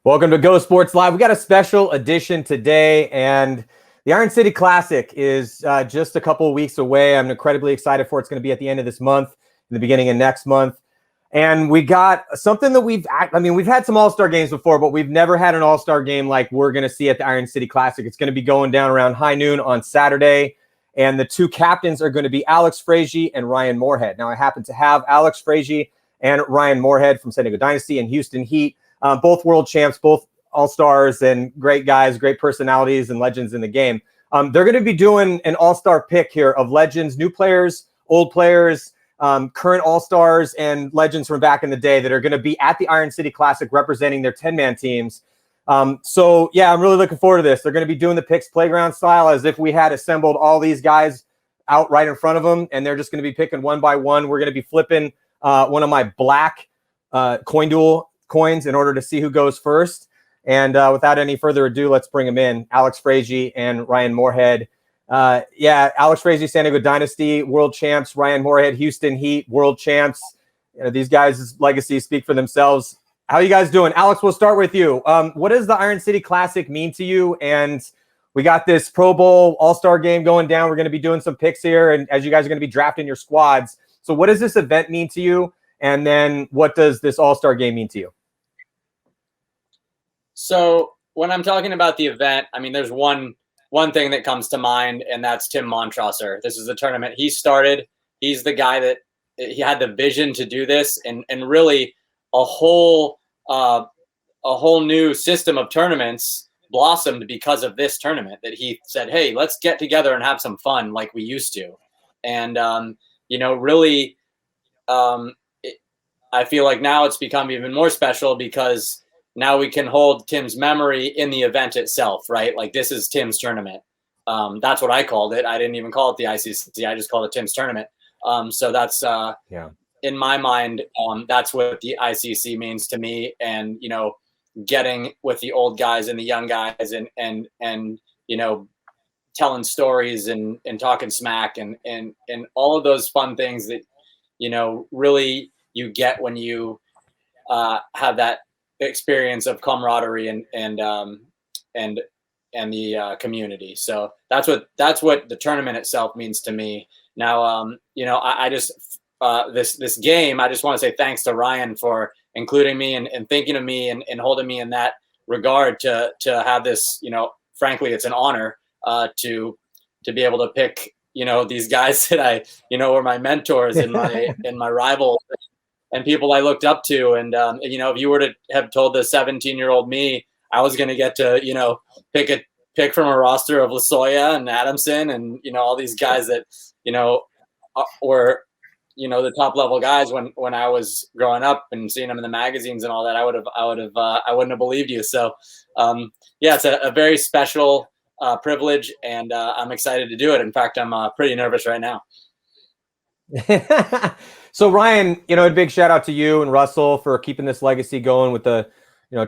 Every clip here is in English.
Welcome to Go Sports Live. We got a special edition today, and the Iron City Classic is just a couple of weeks away. I'm incredibly excited for it. It's going to be at the end of this month, in the beginning of next month. And we got something that we've had some All-Star games before, but we've never had an All-Star game like we're going to see at the Iron City Classic. It's going to be going down around high noon on Saturday, and the two captains are going to be Alex Fraige and Ryan Moorhead. Now, I happen to have Alex Fraige and Ryan Moorhead from San Diego Dynasty and Houston Heat. Both world champs, both all-stars, and great guys, great personalities and legends in the game. They're going to be doing an all-star pick here of legends, new players, old players, current all-stars, and legends from back in the day that are going to be at the Iron City Classic representing their 10-man teams. So, yeah, I'm really looking forward to this. They're going to be doing the picks playground style as if we had assembled all these guys out right in front of them, and they're just going to be picking one by one. We're going to be flipping one of my black coin duel coins in order to see who goes first. And without any further ado, let's bring them in. Alex Fraige and Ryan Moorhead. Alex Fraige, San Diego Dynasty, world champs. Ryan Moorhead, Houston Heat, world champs. You know, these guys' legacies speak for themselves. How are you guys doing? Alex, we'll start with you. What does the Iron City Classic mean to you? And we got this Pro Bowl All-Star game going down. We're going to be doing some picks here, and as you guys are going to be drafting your squads. So what does this event mean to you? And then what does this All-Star game mean to you? So when I'm talking about the event, I mean, there's one thing that comes to mind, and that's Tim Montrosser. This is the tournament he started. He's the guy that he had the vision to do this, and really a whole new system of tournaments blossomed because of this tournament. That he said, "Hey, let's get together and have some fun like we used to," and really, I feel like now it's become even more special because now we can hold Tim's memory in the event itself, right? Like, this is Tim's tournament. That's what I called it. I didn't even call it the ICC. I just called it Tim's tournament. So that's, in my mind, that's what the ICC means to me. And, getting with the old guys and the young guys and telling stories and talking smack and all of those fun things that, really you get when you have that experience of camaraderie and the community. So that's what the tournament itself means to me. Now, I just this game, I just want to say thanks to Ryan for including me and thinking of me and holding me in that regard to have this. Frankly, it's an honor to be able to pick these guys that I were my mentors and my rivals and people I looked up to. And, if you were to have told the 17-year-old me I was going to get to, pick from a roster of Lasoya and Adamson and, all these guys that, were, the top level guys when I was growing up and seeing them in the magazines and all that, I wouldn't have believed you. So, it's a very special privilege, and I'm excited to do it. In fact, I'm pretty nervous right now. So Ryan, a big shout out to you and Russell for keeping this legacy going with the,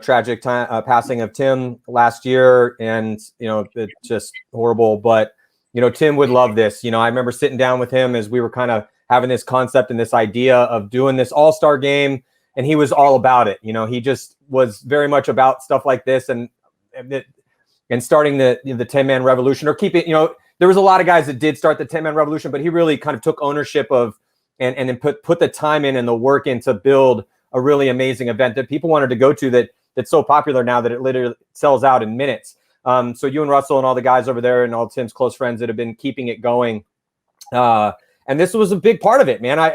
tragic passing of Tim last year. And, it's just horrible, but, Tim would love this. I remember sitting down with him as we were kind of having this concept and this idea of doing this all-star game. And he was all about it. He just was very much about stuff like this and starting the 10-man revolution, or keep it, there was a lot of guys that did start the 10-man revolution, but he really kind of took ownership of and then put the time in and the work in to build a really amazing event that people wanted to go to that's so popular now that it literally sells out in minutes. So you and Russell and all the guys over there and all Tim's close friends that have been keeping it going. And this was a big part of it, man. I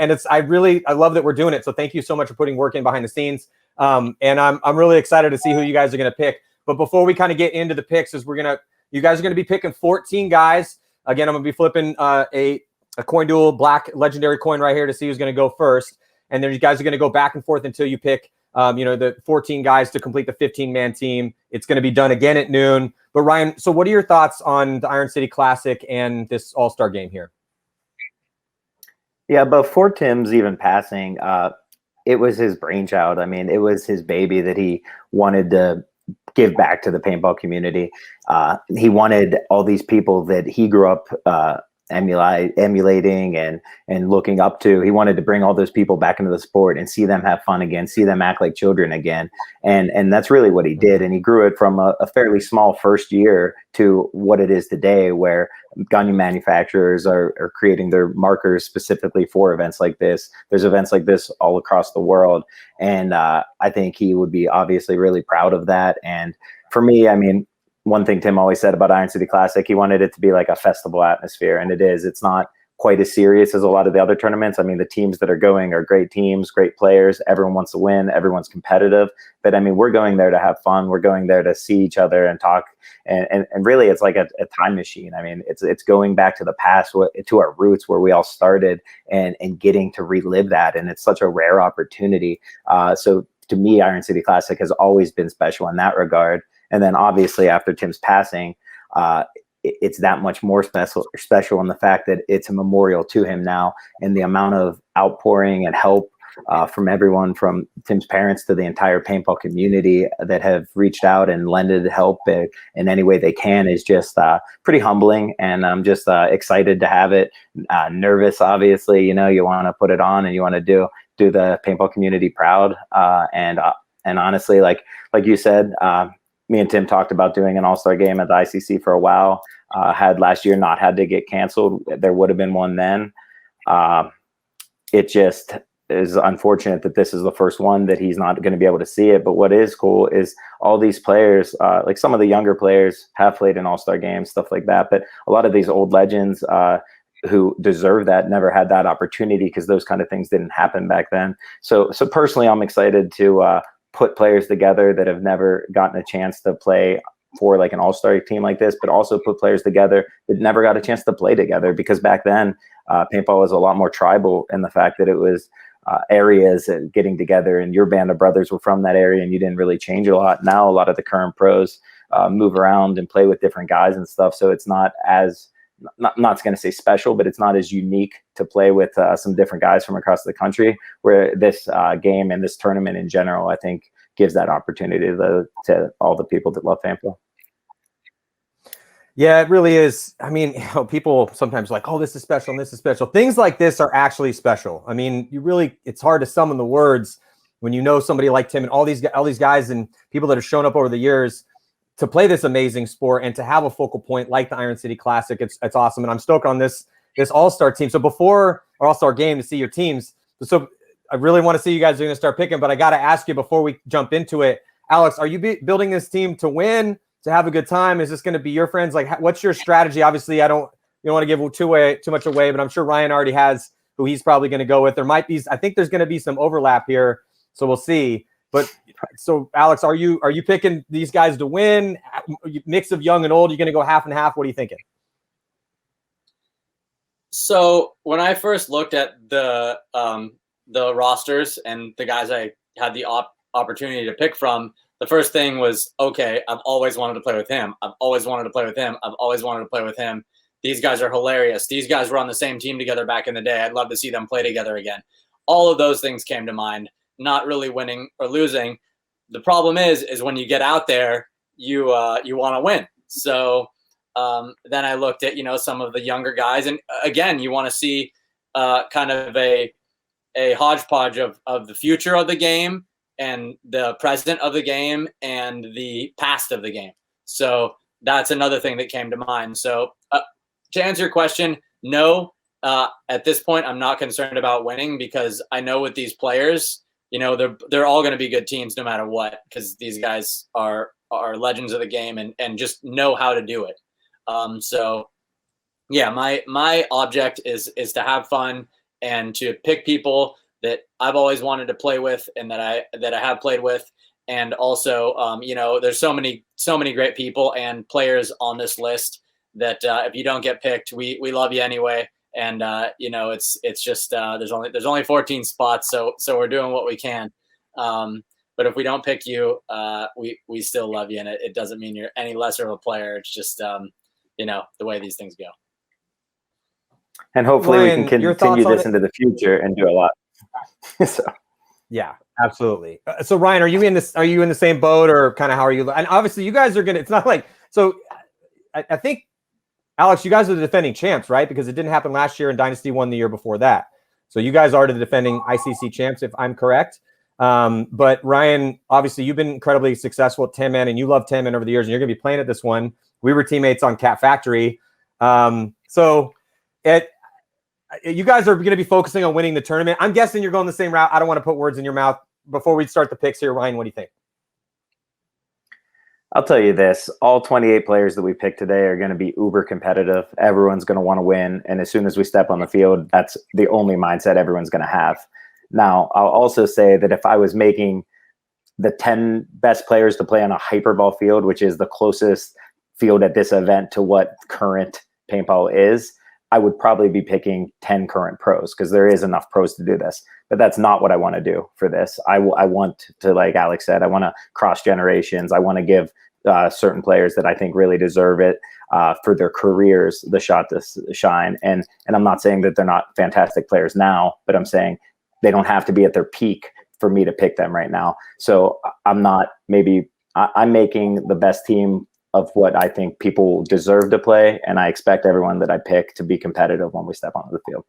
love that we're doing it. So thank you so much for putting work in behind the scenes. And I'm really excited to see who you guys are going to pick. But before we kind of get into the picks, you guys are going to be picking 14 guys. Again, I'm going to be flipping a coin duel, black legendary coin right here to see who's going to go first. And then you guys are going to go back and forth until you pick, the 14 guys to complete the 15-man team. It's going to be done again at noon. But Ryan, so what are your thoughts on the Iron City Classic and this all-star game here? Yeah, before Tim's even passing, it was his brainchild. I mean, it was his baby that he wanted to give back to the paintball community. He wanted all these people that he grew up emulating and looking up to. He wanted to bring all those people back into the sport and see them have fun again, see them act like children again. And that's really what he did. And he grew it from a fairly small first year to what it is today, where gun manufacturers are creating their markers specifically for events like this. There's events like this all across the world. And I think he would be obviously really proud of that. And for me, I mean, one thing Tim always said about Iron City Classic, he wanted it to be like a festival atmosphere, and it is. It's not quite as serious as a lot of the other tournaments. I mean, the teams that are going are great teams, great players. Everyone wants to win. Everyone's competitive. But I mean, we're going there to have fun. We're going there to see each other and talk. And really, it's like a time machine. I mean, it's going back to the past, to our roots where we all started, and getting to relive that. And it's such a rare opportunity. So to me, Iron City Classic has always been special in that regard. And then obviously after Tim's passing, it's that much more special in the fact that it's a memorial to him now, and the amount of outpouring and help from everyone, from Tim's parents to the entire paintball community that have reached out and lended help in any way they can is just pretty humbling. And I'm just excited to have it. Nervous, obviously, you want to put it on and you want to do the paintball community proud. And honestly, like you said, me and Tim talked about doing an all-star game at the ICC for a while. Had last year not had to get canceled, there would have been one then. It just is unfortunate that this is the first one that he's not going to be able to see it. But what is cool is all these players, like some of the younger players have played in all-star games, stuff like that. But a lot of these old legends who deserve that never had that opportunity, because those kind of things didn't happen back then. So personally, I'm excited to put players together that have never gotten a chance to play for like an all-star team like this, but also put players together that never got a chance to play together, because back then paintball was a lot more tribal in the fact that it was areas and getting together, and your band of brothers were from that area and you didn't really change a lot. Now a lot of the current pros move around and play with different guys and stuff, so it's not as not going to say special, but it's not as unique to play with some different guys from across the country, where this game and this tournament in general, I think, gives that opportunity to all the people that love paintball. Yeah, it really is. I mean, people sometimes like, oh, this is special and this is special. Things like this are actually special. I mean, it's hard to summon the words when you know somebody like Tim and all these guys and people that have shown up over the years to play this amazing sport and to have a focal point like the Iron City Classic. It's awesome. And I'm stoked on this all-star team. So before our all-star game to see your teams. So I really want to see you guys doing the start picking, but I got to ask you before we jump into it, Alex, are you building this team to win, to have a good time? Is this going to be your friends? Like, what's your strategy? Obviously, you don't want to give too much away, but I'm sure Ryan already has who he's probably going to go with. I think there's going to be some overlap here. So we'll see. But so Alex, are you picking these guys to win? Mix of young and old? You're going to go half and half? What are you thinking? So when I first looked at the rosters and the guys I had the opportunity to pick from, the first thing was, okay, I've always wanted to play with him. I've always wanted to play with him. I've always wanted to play with him. These guys are hilarious. These guys were on the same team together back in the day. I'd love to see them play together again. All of those things came to mind. Not really winning or losing. The problem is when you get out there, you want to win. So then I looked at some of the younger guys, and again, you want to see kind of a hodgepodge of the future of the game and the present of the game and the past of the game. So that's another thing that came to mind. So to answer your question, no. At this point, I'm not concerned about winning, because I know with these players, they're all going to be good teams no matter what, because these guys are legends of the game and just know how to do it. So yeah, my object is to have fun and to pick people that I've always wanted to play with and that I have played with. And also, there's so many great people and players on this list that if you don't get picked, we love you anyway. And it's just there's only 14 spots, so we're doing what we can. But if we don't pick you, we still love you, and it doesn't mean you're any lesser of a player. It's just the way these things go. And hopefully Ryan, we can continue this into the future and do a lot. So. Yeah, absolutely. So Ryan, are you in the same boat, or kind of how are you? And obviously you guys are it's not like, so I think Alex, you guys are the defending champs, right? Because it didn't happen last year and Dynasty won the year before that. So you guys are the defending ICC champs, if I'm correct. But Ryan, obviously you've been incredibly successful at 10-man and you love 10-man over the years and you're going to be playing at this one. We were teammates on Cat Factory. So you guys are going to be focusing on winning the tournament. I'm guessing you're going the same route. I don't want to put words in your mouth. Before we start the picks here, Ryan, what do you think? I'll tell you this, all 28 players that we picked today are going to be uber competitive. Everyone's going to want to win. And as soon as we step on the field, that's the only mindset everyone's going to have. Now, I'll also say that if I was making the 10 best players to play on a Hyperball field, which is the closest field at this event to what current paintball is, I would probably be picking 10 current pros because there is enough pros to do this. But that's not what I want to do for this. I want to, like Alex said, I want to cross generations. I want to give certain players that I think really deserve it for their careers the shot to shine. And I'm not saying that they're not fantastic players now, but I'm saying they don't have to be at their peak for me to pick them right now. So I'm making the best team of what I think people deserve to play. And I expect everyone that I pick to be competitive when we step onto the field.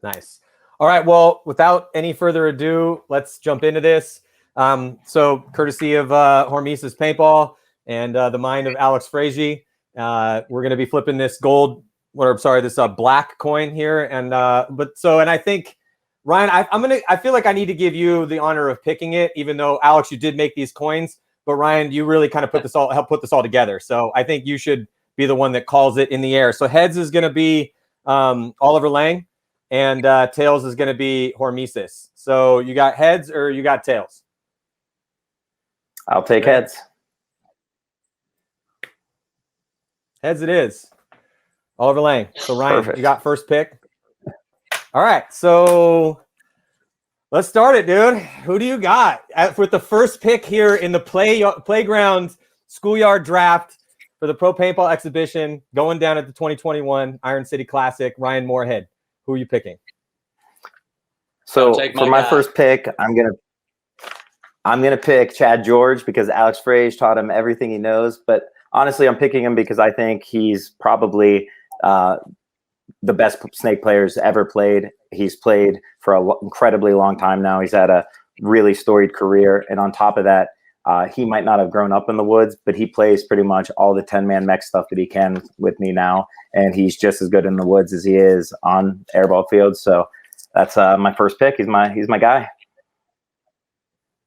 Nice. All right. Well, without any further ado, let's jump into this. So courtesy of Hormesis Paintball and the mind of Alex Fraige, we're going to be flipping this this black coin here. And I think Ryan, I feel like I need to give you the honor of picking it, even though Alex, you did make these coins, but Ryan, you really kind of help put this all together. So I think you should be the one that calls it in the air. So heads is going to be Oliver Lang and tails is going to be Hormesis. So you got heads or you got tails? I'll take heads. Heads it is. Oliver Lang. So Ryan, Perfect. You got first pick. All right. So let's start it, dude. Who do you got with the first pick here in the playground schoolyard draft for the Pro Paintball Exhibition going down at the 2021 Iron City Classic? Ryan Moorhead. Who are you picking? So for my first pick, I'm gonna pick Chad George because Alex Fraige taught him everything he knows. But honestly, I'm picking him because I think he's probably the best snake players ever played. He's played for an incredibly long time now. He's had a really storied career. And on top of that, he might not have grown up in the woods, but he plays pretty much all the 10-man mech stuff that he can with me now. And he's just as good in the woods as he is on airball fields. So that's my first pick. He's my guy.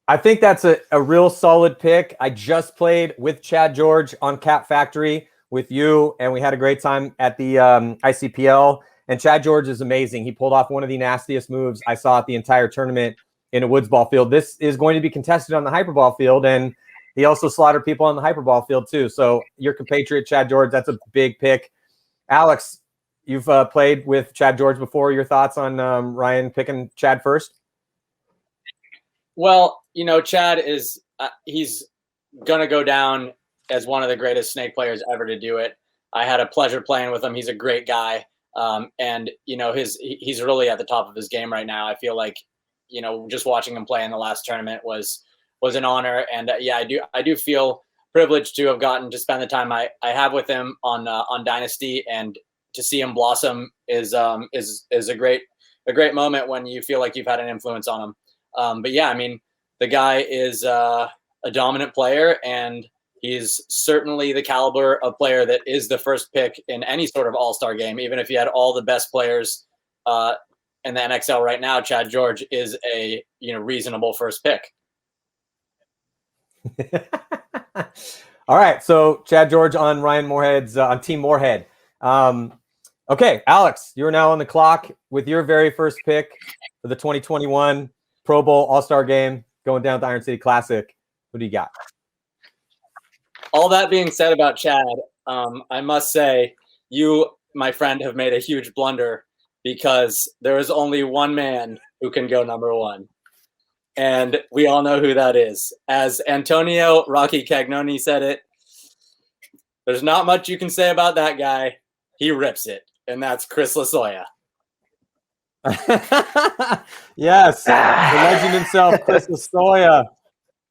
I think that's a real solid pick. I just played with Chad George on Cat Factory with you, and we had a great time at the ICPL. And Chad George is amazing. He pulled off one of the nastiest moves I saw at the entire tournament in a woods ball field. This is going to be contested on the Hyperball field, and he also slaughtered people on the Hyperball field too. So your compatriot, Chad George, that's a big pick. Alex, you've played with Chad George before. Your thoughts on Ryan picking Chad first? Well, Chad is he's going to go down as one of the greatest snake players ever to do it. I had a pleasure playing with him. He's a great guy. And he's really at the top of his game right now. I feel like, just watching him play in the last tournament was an honor. And I do feel privileged to have gotten to spend the time I have with him on Dynasty, and to see him blossom is a great moment when you feel like you've had an influence on him. But yeah, I mean, the guy is a dominant player, and he's certainly the caliber of player that is the first pick in any sort of all-star game. Even if you had all the best players in the NXL right now, Chad George is a reasonable first pick. All right, so Chad George on Ryan Moorhead's on Team Moorhead. Okay, Alex, you're now on the clock with your very first pick for the 2021 Pro Bowl All-Star Game going down at the Iron City Classic. Who do you got? All that being said about Chad, I must say you, my friend, have made a huge blunder, because there is only one man who can go number one. And we all know who that is. As Antonio Rocky Cagnoni said it, there's not much you can say about that guy. He rips it. And that's Chris Lasoya. Yes, the legend himself, Chris Lasoya,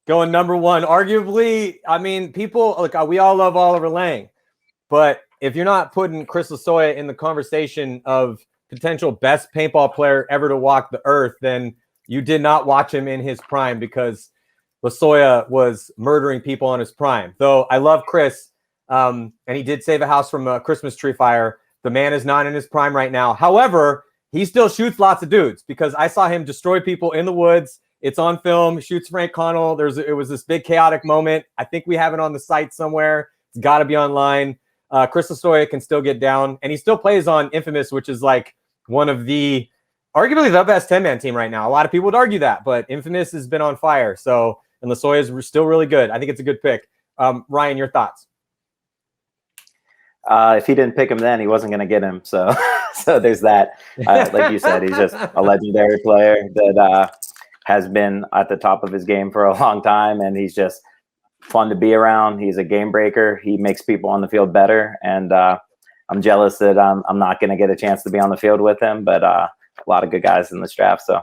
going number one. Arguably, I mean, people, look, we all love Oliver Lang, but if you're not putting Chris Lasoya in the conversation of potential best paintball player ever to walk the earth, then you did not watch him in his prime, because Lasoya was murdering people on his prime. Though I love Chris, and he did save a house from a Christmas tree fire. The man is not in his prime right now. However, he still shoots lots of dudes, because I saw him destroy people in the woods. It's on film. Shoots Frank Connell. It was this big chaotic moment. I think we have it on the site somewhere. It's got to be online. Chris Lasoya can still get down, and he still plays on Infamous, which is like one of the, arguably the best 10-man team right now. A lot of people would argue that, but Infamous has been on fire. So, and Lasoya is still really good. I think it's a good pick. Ryan, your thoughts? If he didn't pick him then, he wasn't going to get him. So, so there's that. Like you said, he's just a legendary player that has been at the top of his game for a long time, and he's just fun to be around. He's a game breaker. He makes people on the field better, and I'm jealous that I'm not going to get a chance to be on the field with him. But a lot of good guys in this draft. So,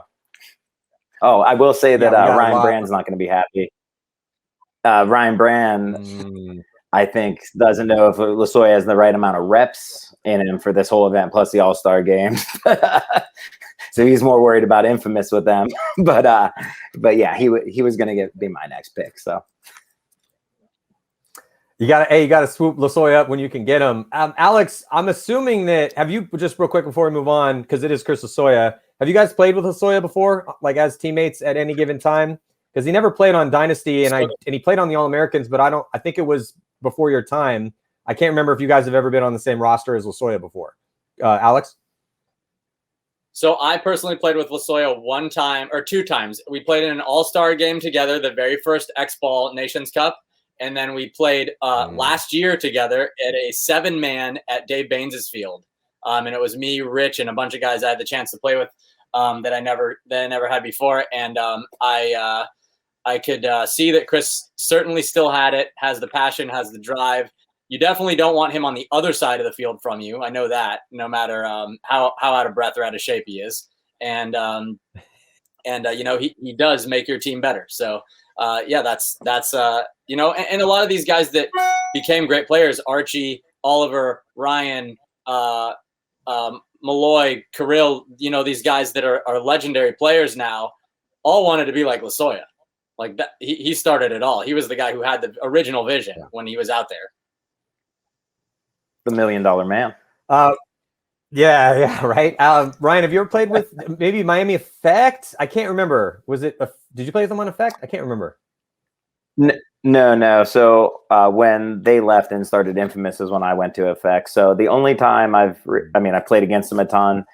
I will say that Ryan Brand's not going to be happy. Ryan Brand. I think doesn't know if Lasoya has the right amount of reps in him for this whole event, plus the All-Star game. So he's more worried about Infamous with them. But yeah, he was going to be my next pick. So you got to swoop Lasoya up when you can get him. Alex, I'm assuming that, have you, just real quick before we move on, because it is Chris Lasoya, have you guys played with Lasoya before, like as teammates at any given time? Because he never played on Dynasty, and he played on the All-Americans, but I think it was before your time. I can't remember if you guys have ever been on the same roster as Lasoya before. Alex? So I personally played with Lasoya one time or two times. We played in an all-star game together, the very first X-Ball Nations Cup. And then we played last year together at a 7-man at Dave Baines's field. And it was me, Rich, and a bunch of guys I had the chance to play with that I never had before. And I could see that Chris certainly still had it, has the passion, has the drive. You definitely don't want him on the other side of the field from you. I know that, no matter how out of breath or out of shape he is. And you know, he does make your team better. So yeah, that's you know, and a lot of these guys that became great players, Archie, Oliver, Ryan, Malloy, Kirill, you know, these guys that are legendary players now, all wanted to be like Lasoya. Like that, he started it all. He was the guy who had the original vision when he was out there. The $1 Million Man. Yeah, right. Ryan, have you ever played with maybe Miami Effect? I can't remember. Was it? Did you play with them on Effect? I can't remember. No. So when they left and started Infamous is when I went to Effect. So the only time I played against him a ton.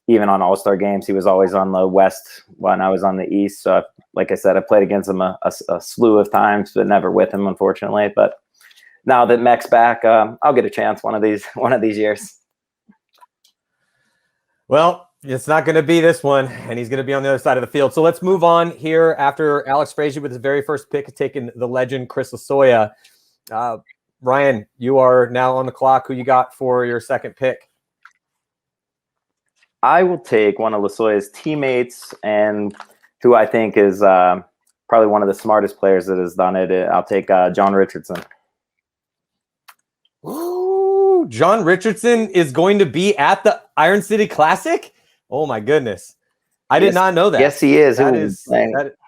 Even on All-Star games, he was always on the West when I was on the East. So, like I said, I played against him a slew of times, but never with him, unfortunately. But now that Mech's back, I'll get a chance one of these years. Well, it's not going to be this one, and he's going to be on the other side of the field. So let's move on here after Alex Fraige with his very first pick, taking the legend Chris Lasoya. Ryan, you are now on the clock. Who you got for your second pick? I will take one of Lasoya's teammates, and who I think is probably one of the smartest players that has done it. I'll take John Richardson. Ooh, John Richardson is going to be at the Iron City Classic? Oh, my goodness. I did not know that. Yes, he is.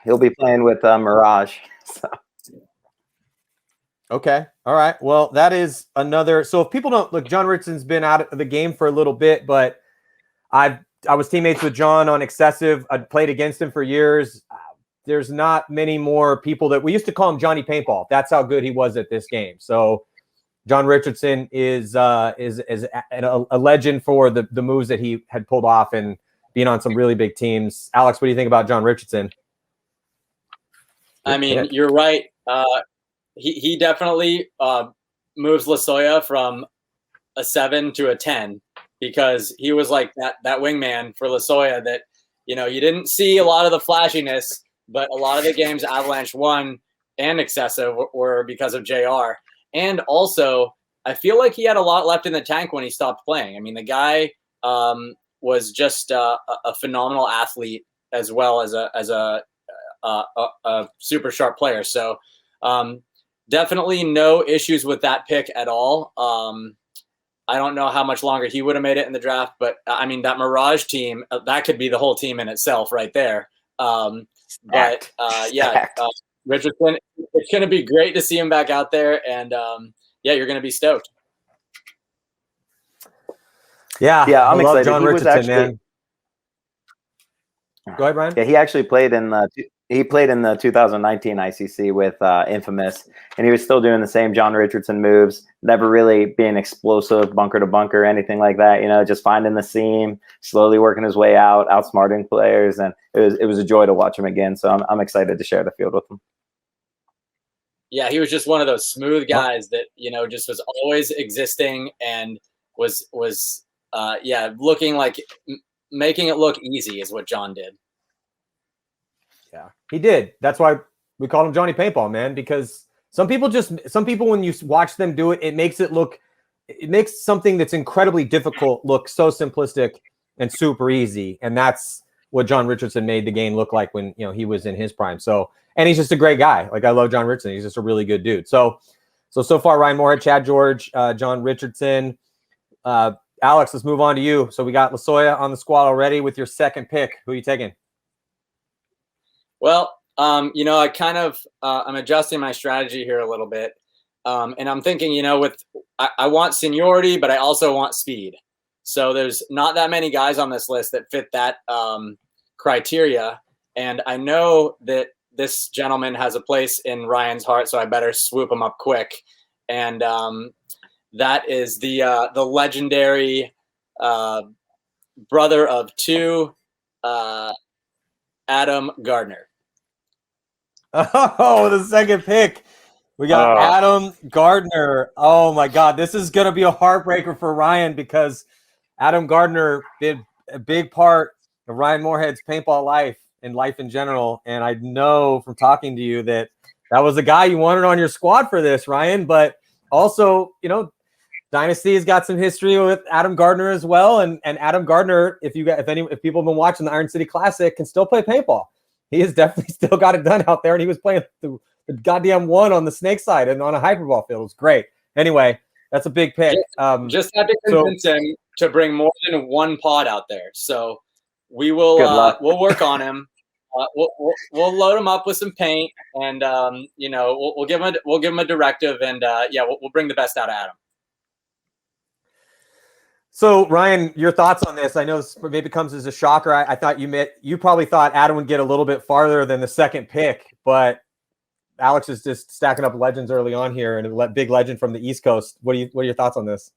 He'll be playing with Mirage. So. Okay. All right. Well, that is another. So if people don't look, John Richardson's been out of the game for a little bit, but I was teammates with John on Excessive. I played against him for years. There's not many more people that we used to call him Johnny Paintball. That's how good he was at this game. So John Richardson is a legend for the moves that he had pulled off and being on some really big teams. Alex, what do you think about John Richardson? I mean, you're right. He definitely moves Lasoya from a 7 to a 10. Because he was like that wingman for Lasoya that, you know, you didn't see a lot of the flashiness, but a lot of the games Avalanche won and Excessive were because of JR. And also, I feel like he had a lot left in the tank when he stopped playing. I mean, the guy was just a phenomenal athlete as well as a super sharp player. So definitely no issues with that pick at all. I don't know how much longer he would have made it in the draft, but I mean, that Mirage team, that could be the whole team in itself right there. But Richardson, it's going to be great to see him back out there. And yeah, you're going to be stoked. Yeah, I'm excited. John Richardson, man. Go ahead, Ryan. Yeah, he actually played in the 2019 ICC with Infamous, and he was still doing the same John Richardson moves, never really being explosive, bunker to bunker, anything like that. You know, just finding the seam, slowly working his way out, outsmarting players, and it was a joy to watch him again. So I'm excited to share the field with him. Yeah, he was just one of those smooth guys that, you know, just was always existing and was looking like making it look easy is what John did. Yeah, he did. That's why we call him Johnny Paintball, man, because some people when you watch them do it, it makes something that's incredibly difficult look so simplistic and super easy. And that's what John Richardson made the game look like when, you know, he was in his prime. So, and he's just a great guy. Like, I love John Richardson. He's just a really good dude. So far, Ryan Moorhead, Chad George, John Richardson, Alex, let's move on to you. So we got Lasoya on the squad already with your second pick. Who are you taking? Well, you know, I kind of I'm adjusting my strategy here a little bit, and I'm thinking, you know, I want seniority, but I also want speed. So there's not that many guys on this list that fit that criteria, and I know that this gentleman has a place in Ryan's heart, so I better swoop him up quick. And that is the legendary brother of two, Adam Gardner. Oh, the second pick. We got Adam Gardner. Oh, my God. This is going to be a heartbreaker for Ryan because Adam Gardner did a big part of Ryan Moorhead's paintball life and life in general. And I know from talking to you that was the guy you wanted on your squad for this, Ryan. But also, you know, Dynasty has got some history with Adam Gardner as well. And Adam Gardner, if people have been watching the Iron City Classic, can still play paintball. He has definitely still got it done out there, and he was playing the goddamn one on the snake side and on a hyperball field. It was great. Anyway, that's a big pick. Just had to convince him to bring more than one pod out there. So we will we'll work on him. We'll load him up with some paint, and you know, we'll give him a directive, and we'll bring the best out of Adam. So, Ryan, your thoughts on this? I know this maybe comes as a shocker. I thought you probably thought Adam would get a little bit farther than the second pick, but Alex is just stacking up legends early on here, and a big legend from the East Coast. What are your thoughts on this?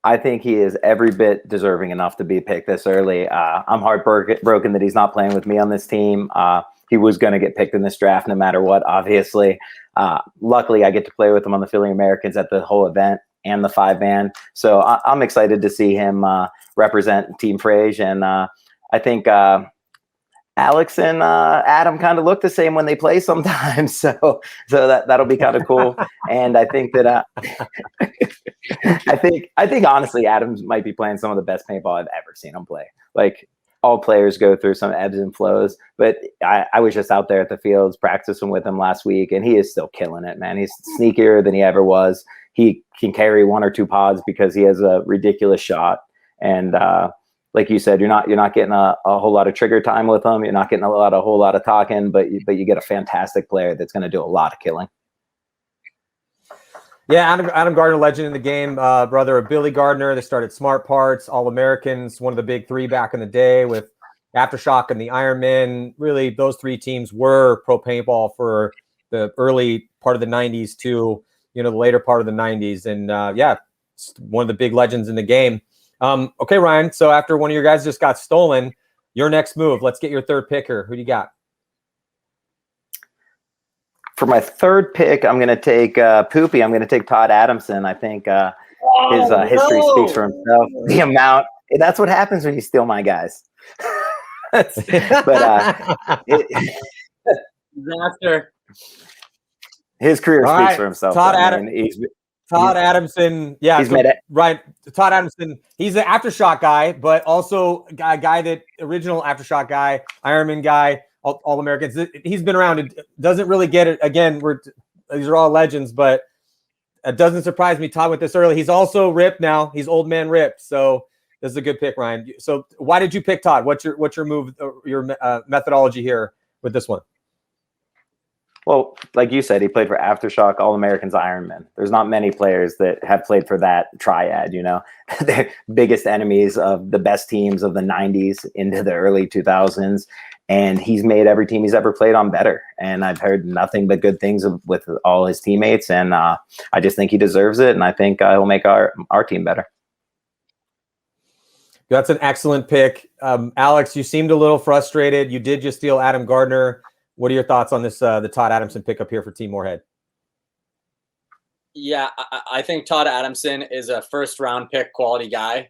I think he is every bit deserving enough to be picked this early. I'm heartbroken that he's not playing with me on this team. He was going to get picked in this draft no matter what, obviously. Luckily, I get to play with him on the Philly Americans at the whole event and the 5-man. So I'm excited to see him represent Team Fraige. And I think Alex and Adam kind of look the same when they play sometimes. So that'll be kind of cool. And I think that I think honestly, Adams might be playing some of the best paintball I've ever seen him play. Like, all players go through some ebbs and flows, but I was just out there at the fields practicing with him last week, and he is still killing it, man. He's sneakier than he ever was. He can carry 1 or 2 pods because he has a ridiculous shot. And like you said, you're not getting a whole lot of trigger time with him. You're not getting a whole lot of talking, but you get a fantastic player that's going to do a lot of killing. Yeah, Adam Gardner, legend in the game, brother of Billy Gardner. They started Smart Parts, All-Americans, one of the big 3 back in the day with Aftershock and the Ironmen. Really, those 3 teams were pro paintball for the early part of the 90s to, you know, the later part of the 90s. And it's one of the big legends in the game. Okay, Ryan, so after one of your guys just got stolen, your next move, let's get your third picker. Who do you got? For my third pick, I'm going to take Poopy. I'm going to take Todd Adamson. I think his history speaks for himself. The amount – that's what happens when you steal my guys. Disaster. His career speaks for himself. Todd Adamson. Yeah, he's made it. Right. Todd Adamson. He's an Aftershock guy, but also a guy that original Aftershock guy, Ironman guy, All-Americans. He's been around. It doesn't really get it. Again, we're these are all legends, but it doesn't surprise me Todd went this early. He's also ripped now. He's old man ripped. So this is a good pick, Ryan. So why did you pick Todd? What's your move, your methodology here with this one? Well, like you said, he played for Aftershock, All-Americans, Ironman. There's not many players that have played for that triad, you know. They're biggest enemies of the best teams of the 90s into the early 2000s. And he's made every team he's ever played on better. And I've heard nothing but good things with all his teammates. And I just think he deserves it. And I think he'll make our team better. That's an excellent pick. Alex, you seemed a little frustrated. You did just steal Adam Gardner. What are your thoughts on this, the Todd Adamson pickup here for Team Moorhead? Yeah, I think Todd Adamson is a first-round pick quality guy.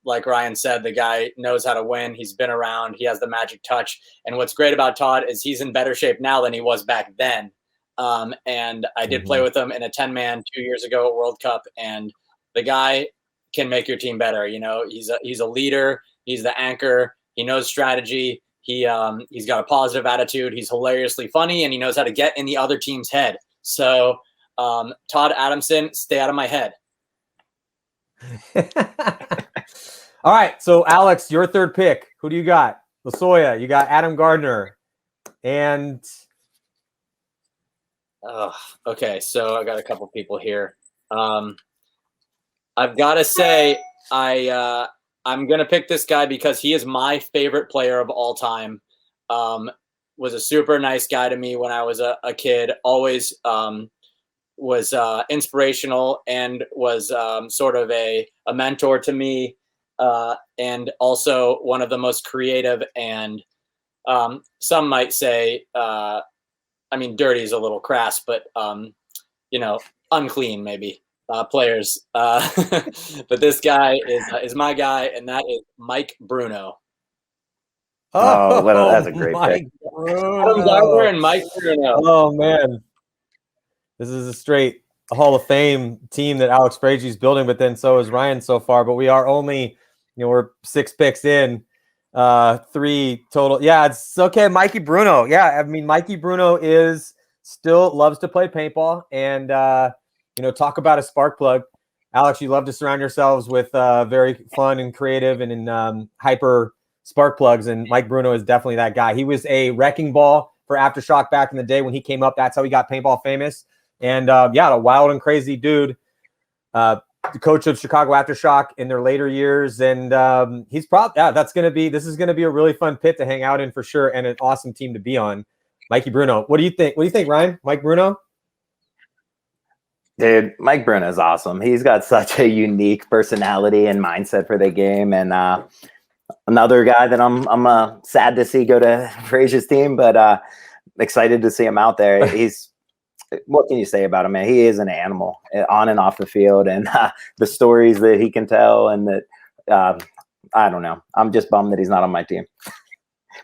Like Ryan said, the guy knows how to win. He's been around. He has the magic touch. And what's great about Todd is he's in better shape now than he was back then. And I did play with him in a 10-man 2 years ago at World Cup. And the guy can make your team better. You know, he's a leader. He's the anchor. He knows strategy. He's got a positive attitude. He's hilariously funny, and he knows how to get in the other team's head. So Todd Adamson, stay out of my head. All right. So Alex, your third pick. Who do you got? Lasoya. You got Adam Gardner. And okay. So I got a couple people here. I've got to say I'm going to pick this guy because he is my favorite player of all time. Was a super nice guy to me when I was a kid, always was inspirational and was sort of a mentor to me, and also one of the most creative and some might say, I mean, dirty is a little crass, but, you know, unclean maybe. Players, but this guy is my guy, and that is Mike Bruno. Oh, well, that's a great pick. Adam Gardner and Mike Bruno. Oh man, this is a straight Hall of Fame team that Alex Fraige is building, but then so is Ryan so far. But we are only, we're 6 picks in, 3 total. Yeah, it's okay. Mikey Bruno. Yeah, I mean, Mikey Bruno still loves to play paintball, and talk about a spark plug. Alex, you love to surround yourselves with very fun and creative and hyper spark plugs, and Mike Bruno is definitely that guy. He was a wrecking ball for Aftershock back in the day when he came up. That's how he got paintball famous. And a wild and crazy dude, the coach of Chicago Aftershock in their later years. And he's probably, this is going to be a really fun pit to hang out in for sure, and an awesome team to be on. Mikey Bruno. What do you think? What do you think, Ryan? Mike Bruno? Dude, Mike Bruno is awesome. He's got such a unique personality and mindset for the game. And another guy that I'm sad to see go to Fraige's team, but excited to see him out there. What can you say about him, man? He is an animal on and off the field, and the stories that he can tell, and that I don't know. I'm just bummed that he's not on my team,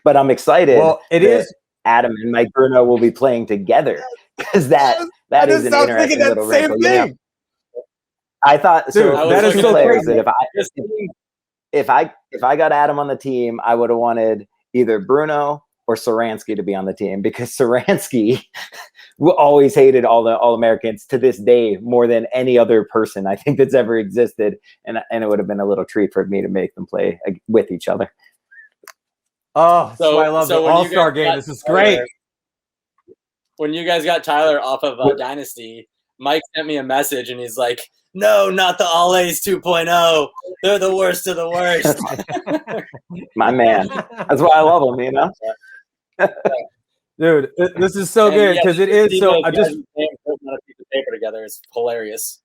but I'm excited. Well, it is Adam and Mike Bruno will be playing together, because that is an interesting little wrinkle. I thought, dude, so that is so crazy. That if I got Adam on the team, I would have wanted either Bruno or Saransky to be on the team, because Saransky always hated all Americans to this day more than any other person I think that's ever existed, and it would have been a little treat for me to make them play with each other. Oh, so I love the All-Star game. This is great. When you guys got Tyler off of Dynasty, Mike sent me a message, and he's like, "No, not the All A's 2.0. They're the worst of the worst." My man. That's why I love him, Dude, this is so good, because it is so. I just putting a piece of paper together is hilarious.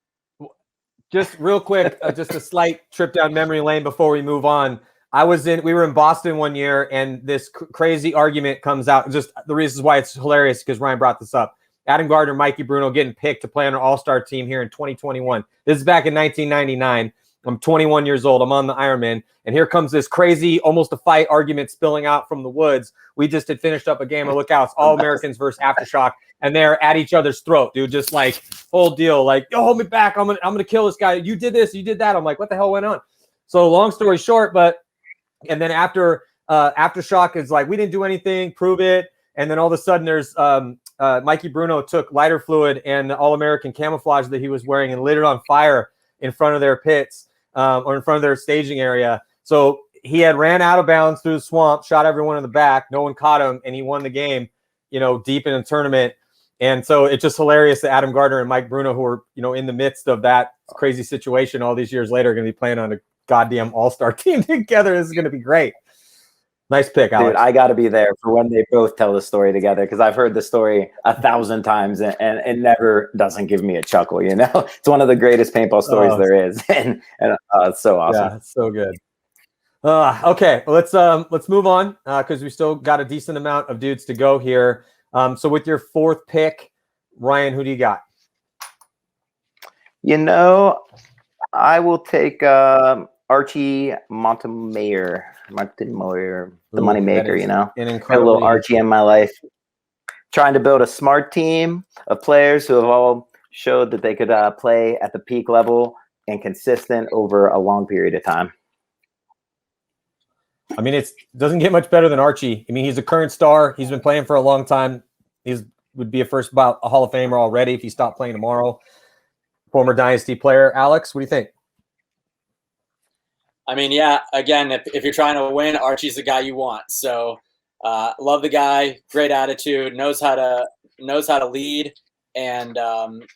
Just real quick, just a slight trip down memory lane before we move on. We were in Boston one year, and this crazy argument comes out. Just the reasons why it's hilarious, because Ryan brought this up. Adam Gardner, Mikey Bruno getting picked to play on our All-Star team here in 2021. This is back in 1999. I'm 21 years old. I'm on the Ironman, and here comes this crazy, almost a fight argument spilling out from the woods. We just had finished up a game of Lookouts, All Americans versus Aftershock, and they're at each other's throat, dude. Just like whole deal, like, yo, hold me back. I'm gonna kill this guy. You did this, you did that. I'm like, what the hell went on? So long story short, and then after Aftershock is like, we didn't do anything, prove it. And then all of a sudden there's Mikey Bruno took lighter fluid and the All-American camouflage that he was wearing and lit it on fire in front of their pits or in front of their staging area. So he had ran out of bounds through the swamp, shot everyone in the back. No one caught him, and he won the game, deep in the tournament. And so it's just hilarious that Adam Gardner and Mike Bruno, who are, in the midst of that crazy situation all these years later, are going to be playing on a goddamn all-star team together. This is going to be great. Nice pick, Alex. Dude, I got to be there for when they both tell the story together, because I've heard the story 1,000 times and it never doesn't give me a chuckle. It's one of the greatest paintball stories there is, and it's so awesome. Yeah, it's so good. Okay, well, let's move on because we still got a decent amount of dudes to go here. So with your fourth pick, Ryan, who do you got? I will take Archie Montemayor, the moneymaker. An a incredible little Archie in my life. Trying to build a smart team of players who have all showed that they could play at the peak level and consistent over a long period of time. I mean, it doesn't get much better than Archie. I mean, he's a current star. He's been playing for a long time. Would be a Hall of Famer already if he stopped playing tomorrow. Former Dynasty player. Alex, what do you think? I mean, yeah, again, if you're trying to win, Archie's the guy you want. So love the guy, great attitude, knows how to lead, and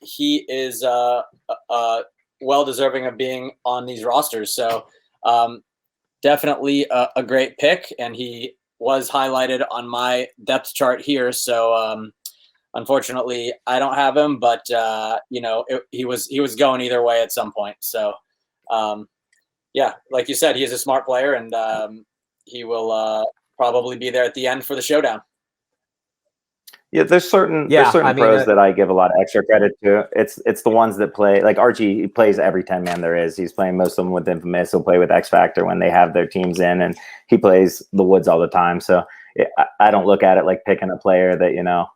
he is well deserving of being on these rosters. So definitely a great pick, and he was highlighted on my depth chart here. So unfortunately, I don't have him, but he was going either way at some point. So yeah, like you said, he is a smart player, and he will probably be there at the end for the showdown. Yeah, there's certain pros that I give a lot of extra credit to. It's the ones that play, like Archie. He plays every 10-man there is. He's playing most of them with Infamous. He'll play with X Factor when they have their teams in, and he plays the Woods all the time. So I don't look at it like picking a player that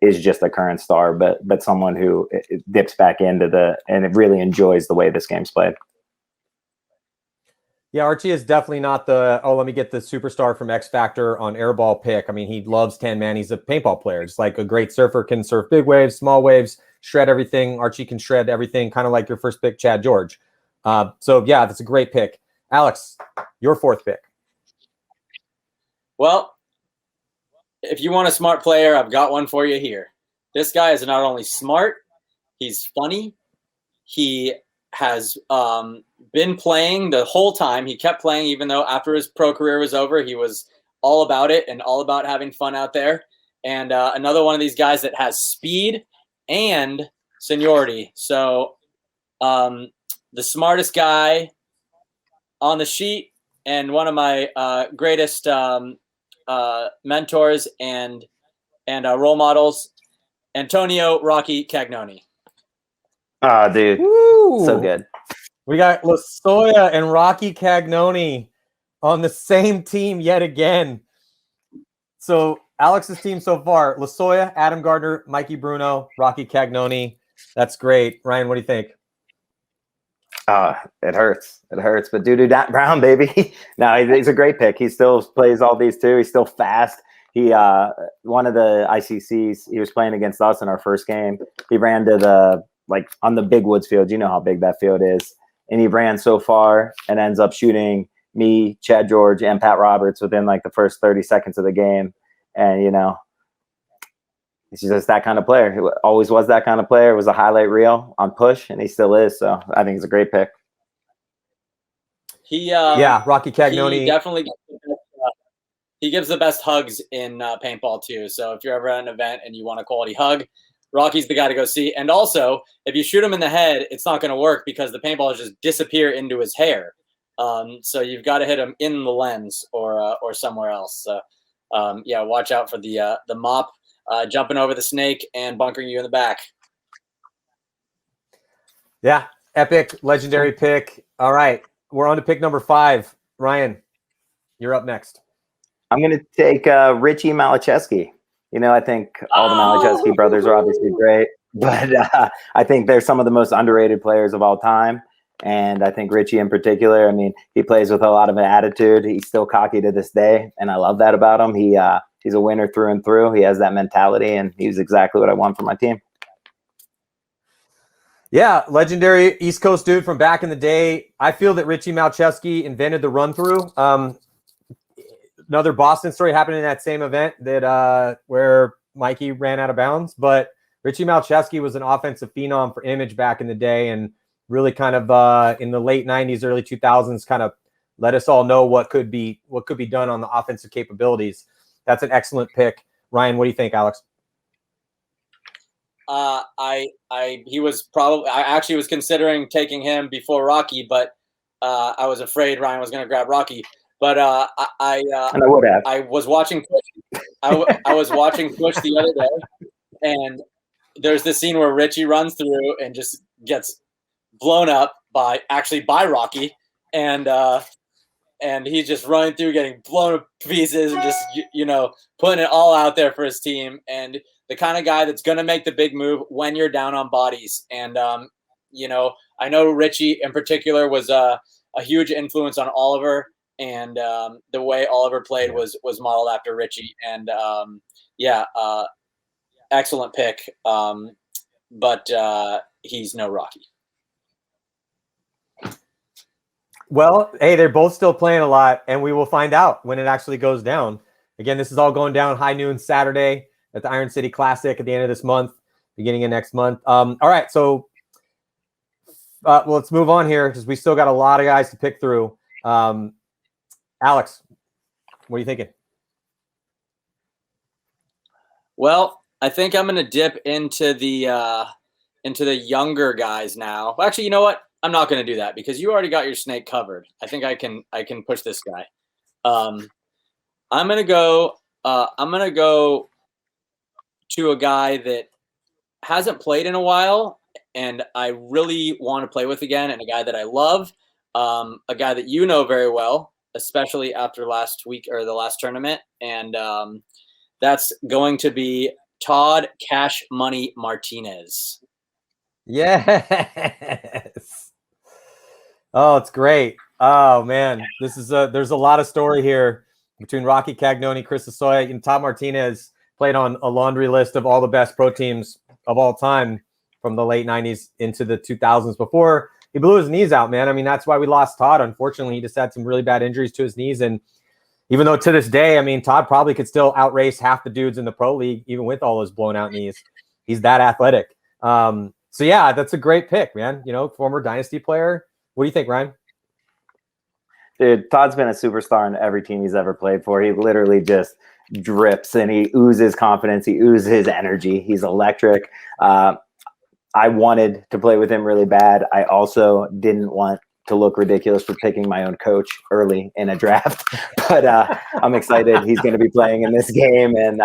is just a current star, but someone who dips back into and it really enjoys the way this game's played. Yeah, Archie is definitely not let me get the superstar from X Factor on Airball pick. I mean, he loves 10-man. He's a paintball player. Just like a great surfer can surf big waves, small waves, shred everything. Archie can shred everything, kind of like your first pick, Chad George. So, yeah, that's a great pick. Alex, your fourth pick. Well, if you want a smart player, I've got one for you here. This guy is not only smart, he's funny. He has been playing the whole time. He kept playing even though after his pro career was over, he was all about it and all about having fun out there. And another one of these guys that has speed and seniority. So the smartest guy on the sheet and one of my greatest mentors and role models, Antonio Rocky Cagnoni. Ah, dude. Woo! So good. We got Lasoya and Rocky Cagnoni on the same team yet again. So Alex's team so far, Lasoya, Adam Gardner, Mikey Bruno, Rocky Cagnoni. That's great. Ryan, what do you think? It hurts. It hurts. But Doo-Doo Brown, baby. No, he's a great pick. He still plays all these too. He's still fast. He one of the ICCs, he was playing against us in our first game. He ran to on the big Woods field. You know how big that field is. And he ran so far and ends up shooting me, Chad George, and Pat Roberts within the first 30 seconds of the game. And, he's just that kind of player. He always was that kind of player. It was a highlight reel on push, and he still is. So I think it's a great pick. Rocky Cagnoni. He definitely he gives the best hugs in paintball too. So if you're ever at an event and you want a quality hug, Rocky's the guy to go see. And also, if you shoot him in the head, it's not going to work because the paintballs just disappear into his hair. So you've got to hit him in the lens or somewhere else. So watch out for the mop jumping over the snake and bunkering you in the back. Yeah, epic, legendary pick. All right, we're on to pick number 5. Ryan, you're up next. I'm going to take Richie Malachewski. I think all the Malachewski brothers are obviously great, but I think they're some of the most underrated players of all time. And I think Richie in particular, I mean, he plays with a lot of attitude. He's still cocky to this day, and I love that about him. He He's a winner through and through. He has that mentality, and he's exactly what I want for my team. Yeah, legendary East Coast dude from back in the day. I feel that Richie Malczewski invented the run-through. Another Boston story happened in that same event that where Mikey ran out of bounds. But Richie Malczewski was an offensive phenom for Image back in the day, and really kind of in the late 90s, early 2000s, kind of let us all know what could be done on the offensive capabilities. That's an excellent pick. Ryan, what do you think, Alex? I actually was considering taking him before Rocky, but I was afraid Ryan was going to grab Rocky. But I was watching Push. I was watching Push the other day, and there's this scene where Richie runs through and just gets blown up by Rocky, and he's just running through, getting blown to pieces, and just putting it all out there for his team. And the kind of guy that's going to make the big move when you're down on bodies. And I know Richie in particular was a huge influence on Oliver. And the way Oliver played was modeled after Richie. And excellent pick. But he's no Rocky. Well, hey, they're both still playing a lot, and we will find out when it actually goes down. Again, this is all going down high noon Saturday at the Iron City Classic at the end of this month, beginning of next month. All right, so let's move on here because we still got a lot of guys to pick through. Alex, what are you thinking? Well, I think I'm going to dip into the younger guys now. Well, actually, you know what? I'm not going to do that because you already got your snake covered. I think I can push this guy. I'm going to go to a guy that hasn't played in a while and I really want to play with again, and a guy that I love, a guy that you know very well, especially after last week or the last tournament, and that's going to be Todd Cash Money Martinez. Yes. Oh, it's great. Oh man, there's a lot of story here between Rocky Cagnoni, Chris Asoya, and Todd Martinez. Played on a laundry list of all the best pro teams of all time from the late 90s into the 2000s before he blew his knees out, man. I mean, that's why we lost Todd. Unfortunately, he just had some really bad injuries to his knees. And even though to this day, I mean, Todd probably could still outrace half the dudes in the pro league, even with all those blown out knees. He's that athletic. So yeah, that's a great pick, man. Former dynasty player. What do you think, Ryan? Dude, Todd's been a superstar in every team he's ever played for. He literally just drips and he oozes confidence. He oozes energy. He's electric. I wanted to play with him really bad. I also didn't want to look ridiculous for picking my own coach early in a draft. But I'm excited he's going to be playing in this game. And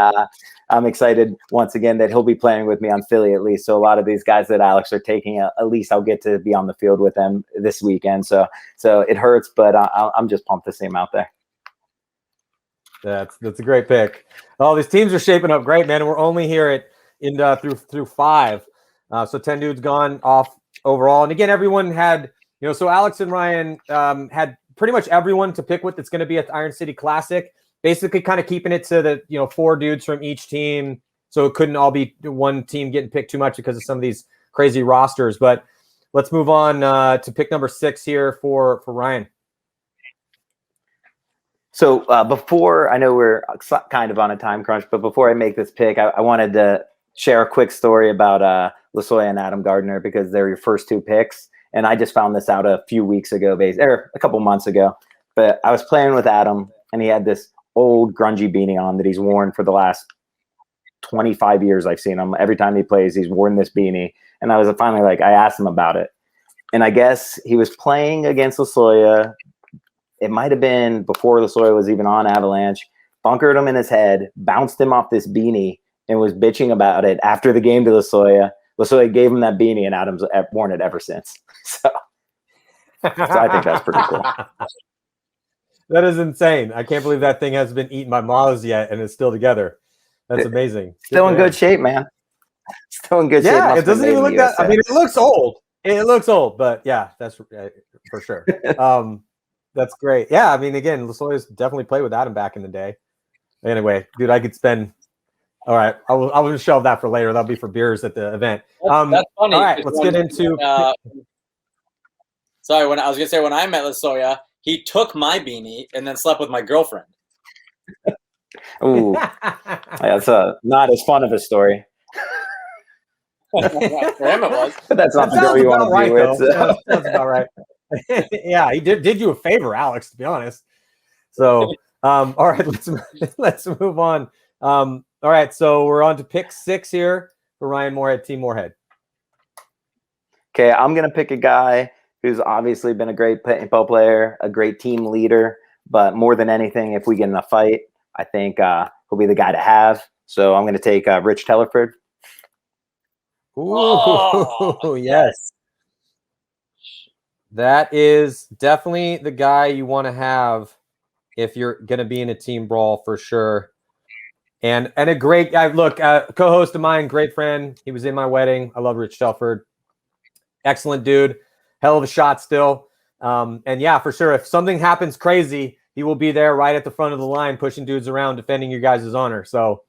I'm excited once again that he'll be playing with me on Philly at least. So a lot of these guys that Alex are taking, at least I'll get to be on the field with them this weekend. So it hurts, but I'm just pumped to see him out there. That's a great pick. Oh, these teams are shaping up great, man. We're only here through 5. So 10 dudes gone off overall. And again, everyone had, so Alex and Ryan had pretty much everyone to pick with that's going to be at the Iron City Classic, basically kind of keeping it to the, 4 dudes from each team. So it couldn't all be one team getting picked too much because of some of these crazy rosters. But let's move on to pick number 6 here for Ryan. So before, I know we're kind of on a time crunch, but before I make this pick, I wanted to share a quick story about Lasoya and Adam Gardner because they're your first 2 picks. And I just found this out a few weeks ago, or a couple months ago. But I was playing with Adam, and he had this old grungy beanie on that he's worn for the last 25 years. I've seen him. Every time he plays, he's worn this beanie. And I was finally I asked him about it. And I guess he was playing against Lasoya. It might have been before Lasoya was even on Avalanche. Bunkered him in his head, bounced him off this beanie, and was bitching about it after the game to Lasoya. Lasoya gave him that beanie, and Adam's worn it ever since. So I think that's pretty cool. That is insane. I can't believe that thing hasn't been eaten by moths yet and it's still together. That's amazing. Still in good shape, man. Still in good shape. Yeah, it doesn't even look that. I mean, it looks old. It looks old, but yeah, that's for sure. That's great. Yeah, I mean, again, Lasoya's definitely played with Adam back in the day. Anyway, dude, I could spend. All right, I'll just shelve that for later. That'll be for beers at the event. That's funny. All right, let's get into. Sorry, when I was gonna say when I met Lasoya, he took my beanie and then slept with my girlfriend. Ooh, that's not as fun of a story. For him, it was. But that's not the girl you want to be with. So. That's about right. Yeah, he did you a favor, Alex. To be honest. So, all right, let's move on. All right, so we're on to pick 6 here for Ryan Moorhead, Team Moorhead. Okay, I'm gonna pick a guy who's obviously been a great paintball player, a great team leader, but more than anything, if we get in a fight, I think he'll be the guy to have. So I'm gonna take Rich Tellerford. Ooh, yes. That is definitely the guy you want to have if you're going to be in a team brawl for sure. And a great guy. Look, co-host of mine, great friend. He was in my wedding. I love Rich Telford. Excellent dude. Hell of a shot still. And yeah, for sure. If something happens crazy, he will be there right at the front of the line, pushing dudes around, defending your guys' honor. So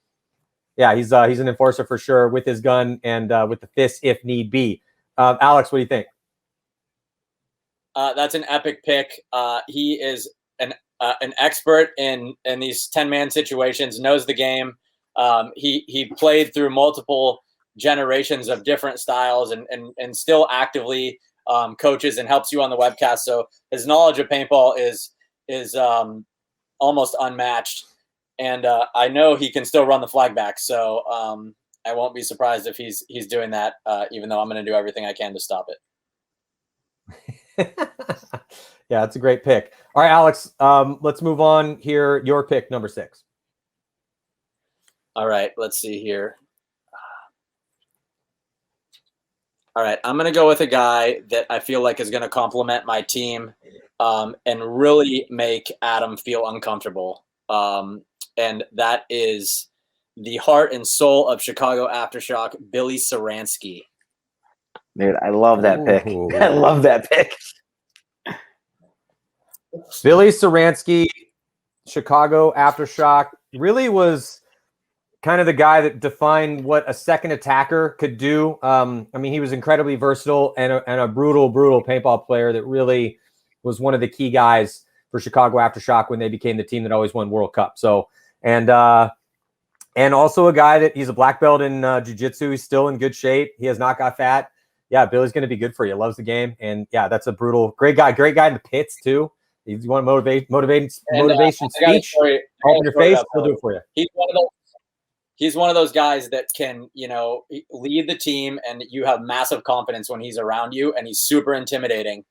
yeah, he's an enforcer for sure with his gun and with the fist if need be. Alex, what do you think? That's an epic pick. He is an expert in these 10-man situations, knows the game. He played through multiple generations of different styles and still actively coaches and helps you on the webcast. So his knowledge of paintball is almost unmatched. And I know he can still run the flag back. So I won't be surprised if he's doing that, even though I'm going to do everything I can to stop it. Yeah, that's a great pick. All right, Alex, let's move on here. Your pick, number 6. All right, let's see here. All right, I'm going to go with a guy that I feel like is going to complement my team and really make Adam feel uncomfortable. And that is the heart and soul of Chicago Aftershock, Billy Saransky. Dude, I love that pick. I love that pick. Billy Saransky, Chicago Aftershock, really was kind of the guy that defined what a second attacker could do. I mean, he was incredibly versatile and a brutal paintball player that really was one of the key guys for Chicago Aftershock when they became the team that always won World Cup. So, and also a guy that he's a black belt in jiu-jitsu. He's still in good shape. He has not got fat. Yeah, Billy's going to be good for you. Loves the game. And yeah, that's a great guy in the pits too. If you want motivation speech, open your face, he'll do it for you. He's one of those guys that can, lead the team, and you have massive confidence when he's around you, and he's super intimidating.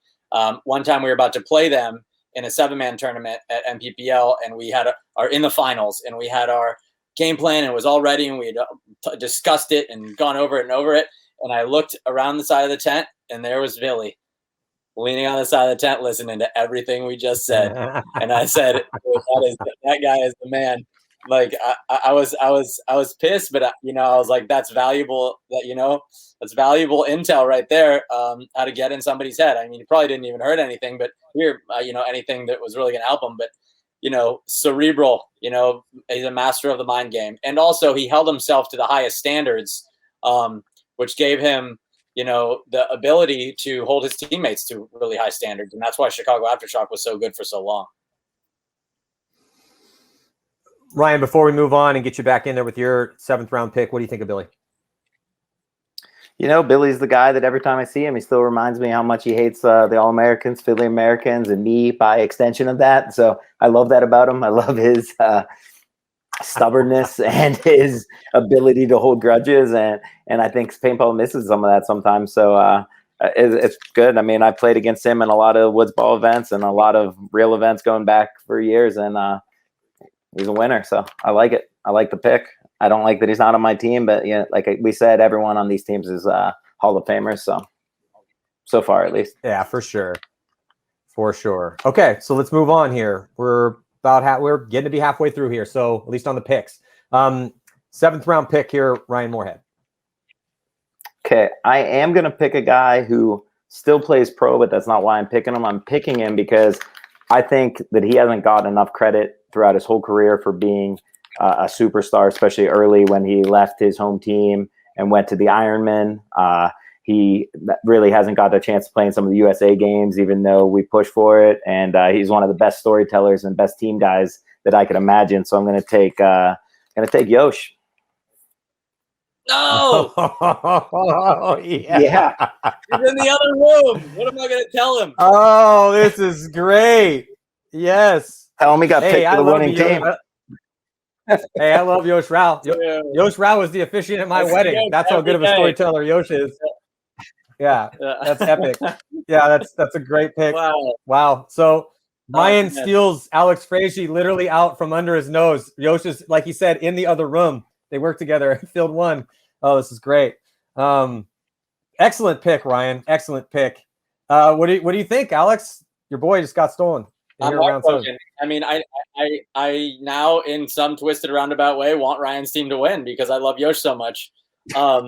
One time we were about to play them in a 7-man tournament at MPPL, and we had are in the finals, and we had our game plan, and it was all ready, and we had discussed it and gone over it and over it. And I looked around the side of the tent, and there was Billy leaning on the side of the tent, listening to everything we just said. And I said, that guy is the man. Like I was pissed, but I was like, that's valuable. That's valuable intel right there. How to get in somebody's head. I mean, he probably didn't even hurt anything, but here, anything that was really going to help him. But cerebral. He's a master of the mind game, and also he held himself to the highest standards, which gave him, the ability to hold his teammates to really high standards. And that's why Chicago Aftershock was so good for so long. Ryan, before we move on and get you back in there with your 7th round pick, what do you think of Billy? Billy's the guy that every time I see him, he still reminds me how much he hates the All-Americans, Philly Americans, and me by extension of that. So I love that about him. I love his stubbornness and his ability to hold grudges, and I think paintball misses some of that sometimes. So it's good. I mean, I played against him in a lot of Woods Ball events and a lot of real events going back for years, and he's a winner. So I like it. I like the pick. I don't like that he's not on my team, but like we said, everyone on these teams is Hall of Famers. So far at least. Yeah, for sure. Okay, so let's move on here. We're getting to be halfway through here, so at least on the picks. 7th round pick here, Ryan Moorhead. Okay, I am going to pick a guy who still plays pro, but that's not why I'm picking him. I'm picking him because I think that he hasn't got enough credit throughout his whole career for being a superstar, especially early when he left his home team and went to the Ironman. He really hasn't got a chance to play in some of the USA games, even though we push for it. And he's one of the best storytellers and best team guys that I could imagine. So I'm going to take Yosh. No, Yeah. he's in the other room. What am I going to tell him? Oh, this is great. Yes. Tell him he got picked for the winning team. Hey, I love Yosh Rao. Yosh Rao was the officiant at my wedding. That's how good of a storyteller Yosh is. Yeah, that's epic. Yeah, that's a great pick. Wow. So Ryan steals Alex Fraige literally out from under his nose. Yosh is, like he said, in the other room. They work together. Field 1. Oh, this is great. Excellent pick, Ryan. Excellent pick. What do you think, Alex? Your boy just got stolen. I'm heartbroken. I mean, I now, in some twisted roundabout way, want Ryan's team to win because I love Yosh so much. I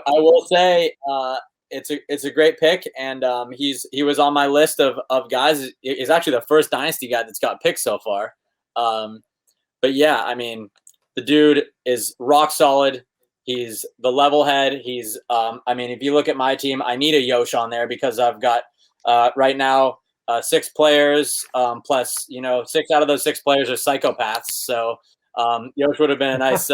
will say it's a great pick, and he was on my list of guys. He's actually the first Dynasty guy that's got picked so far. But yeah, I mean, the dude is rock solid. He's the level head. He's I mean, if you look at my team, I need a Yosh on there because I've got right now 6 players plus 6 out of those 6 players are psychopaths. So Yosh would have been a nice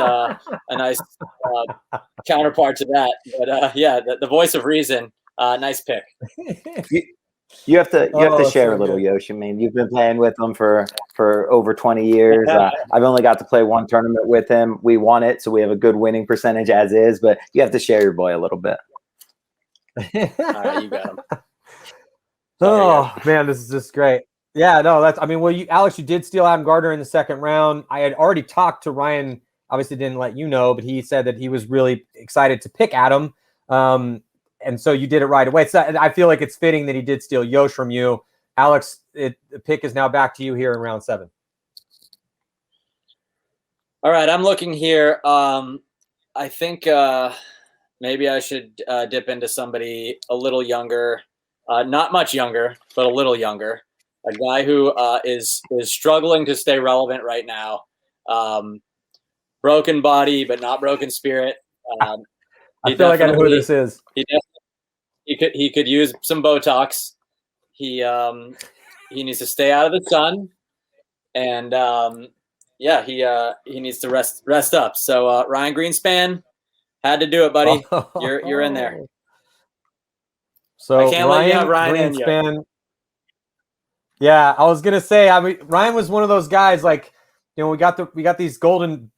counterpart to that. But yeah, the voice of reason, nice pick. You have to share a little, Yosh. I mean, you've been playing with him for over 20 years. I've only got to play one tournament with him. We won it, so we have a good winning percentage as is. But you have to share your boy a little bit. All right, you got him. Oh man, this is just great. Yeah, no, Alex, you did steal Adam Gardner in the second round. I had already talked to Ryan. Obviously, didn't let you know, but he said that he was really excited to pick Adam. And so you did it right away. So I feel like it's fitting that he did steal Yosh from you. Alex, the pick is now back to you here in round 7. All right, I'm looking here. I think maybe I should dip into somebody a little younger, not much younger, but a little younger. A guy who is struggling to stay relevant right now. Broken body, but not broken spirit. I feel like I know who this is. He could use some Botox. He needs to stay out of the sun, and he needs to rest up. So Ryan Greenspan had to do it, buddy. You're in there. So I can't let you have Ryan Greenspan. Yeah, I was gonna say. I mean, Ryan was one of those guys. Like, we got these Golden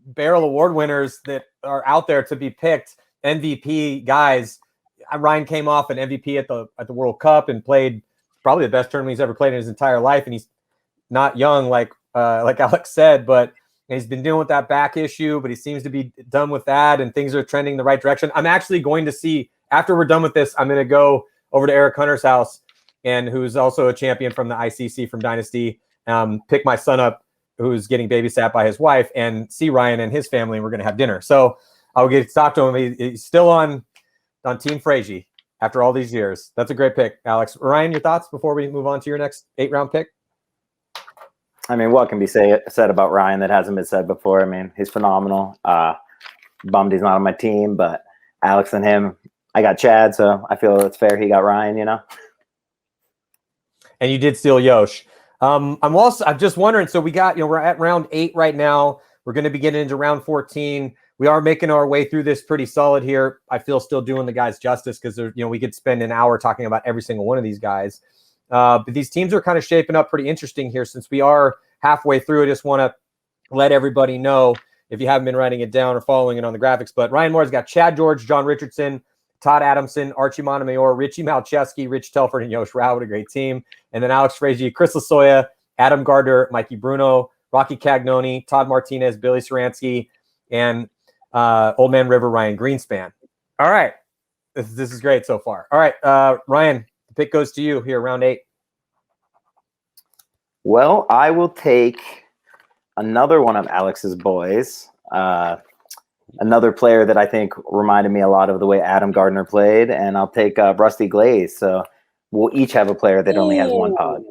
Barrel Award winners that are out there to be picked, MVP guys. Ryan came off an MVP at the World Cup and played probably the best tournament he's ever played in his entire life, and he's not young like Alex said, but he's been dealing with that back issue, but he seems to be done with that, and things are trending the right direction. I'm actually going to see, after we're done with this, I'm going to go over to Eric Hunter's house, and who's also a champion from the ICC from Dynasty, pick my son up, who's getting babysat by his wife, and see Ryan and his family, and we're going to have dinner. So I'll get to talk to him. He's still on Team Fraige after all these years. That's a great pick, Alex. Ryan, your thoughts before we move on to your next 8-round pick? I mean, what can be said about Ryan that hasn't been said before? I mean, he's phenomenal. Bummed he's not on my team, but Alex and him, I got Chad, so I feel it's fair he got Ryan, And you did steal Yosh. I'm just wondering, so we're at round 8 right now. We're going to be getting into round 14. We are making our way through this pretty solid here. I feel still doing the guys justice because we could spend an hour talking about every single one of these guys. But these teams are kind of shaping up pretty interesting here since we are halfway through. I just want to let everybody know if you haven't been writing it down or following it on the graphics. But Ryan Moore's got Chad George, John Richardson, Todd Adamson, Archie Montemayor, Richie Malcheski, Rich Telford, and Yosh Rao. What a great team. And then Alex Fraige, Chris Lasoya, Adam Gardner, Mikey Bruno, Rocky Cagnoni, Todd Martinez, Billy Saransky, and Old Man River, Ryan Greenspan. All right. This is great so far. All right, Ryan, the pick goes to you here, round 8. Well, I will take another one of Alex's boys, another player that I think reminded me a lot of the way Adam Gardner played, and I'll take Rusty Glaze. So we'll each have a player that only has one pod.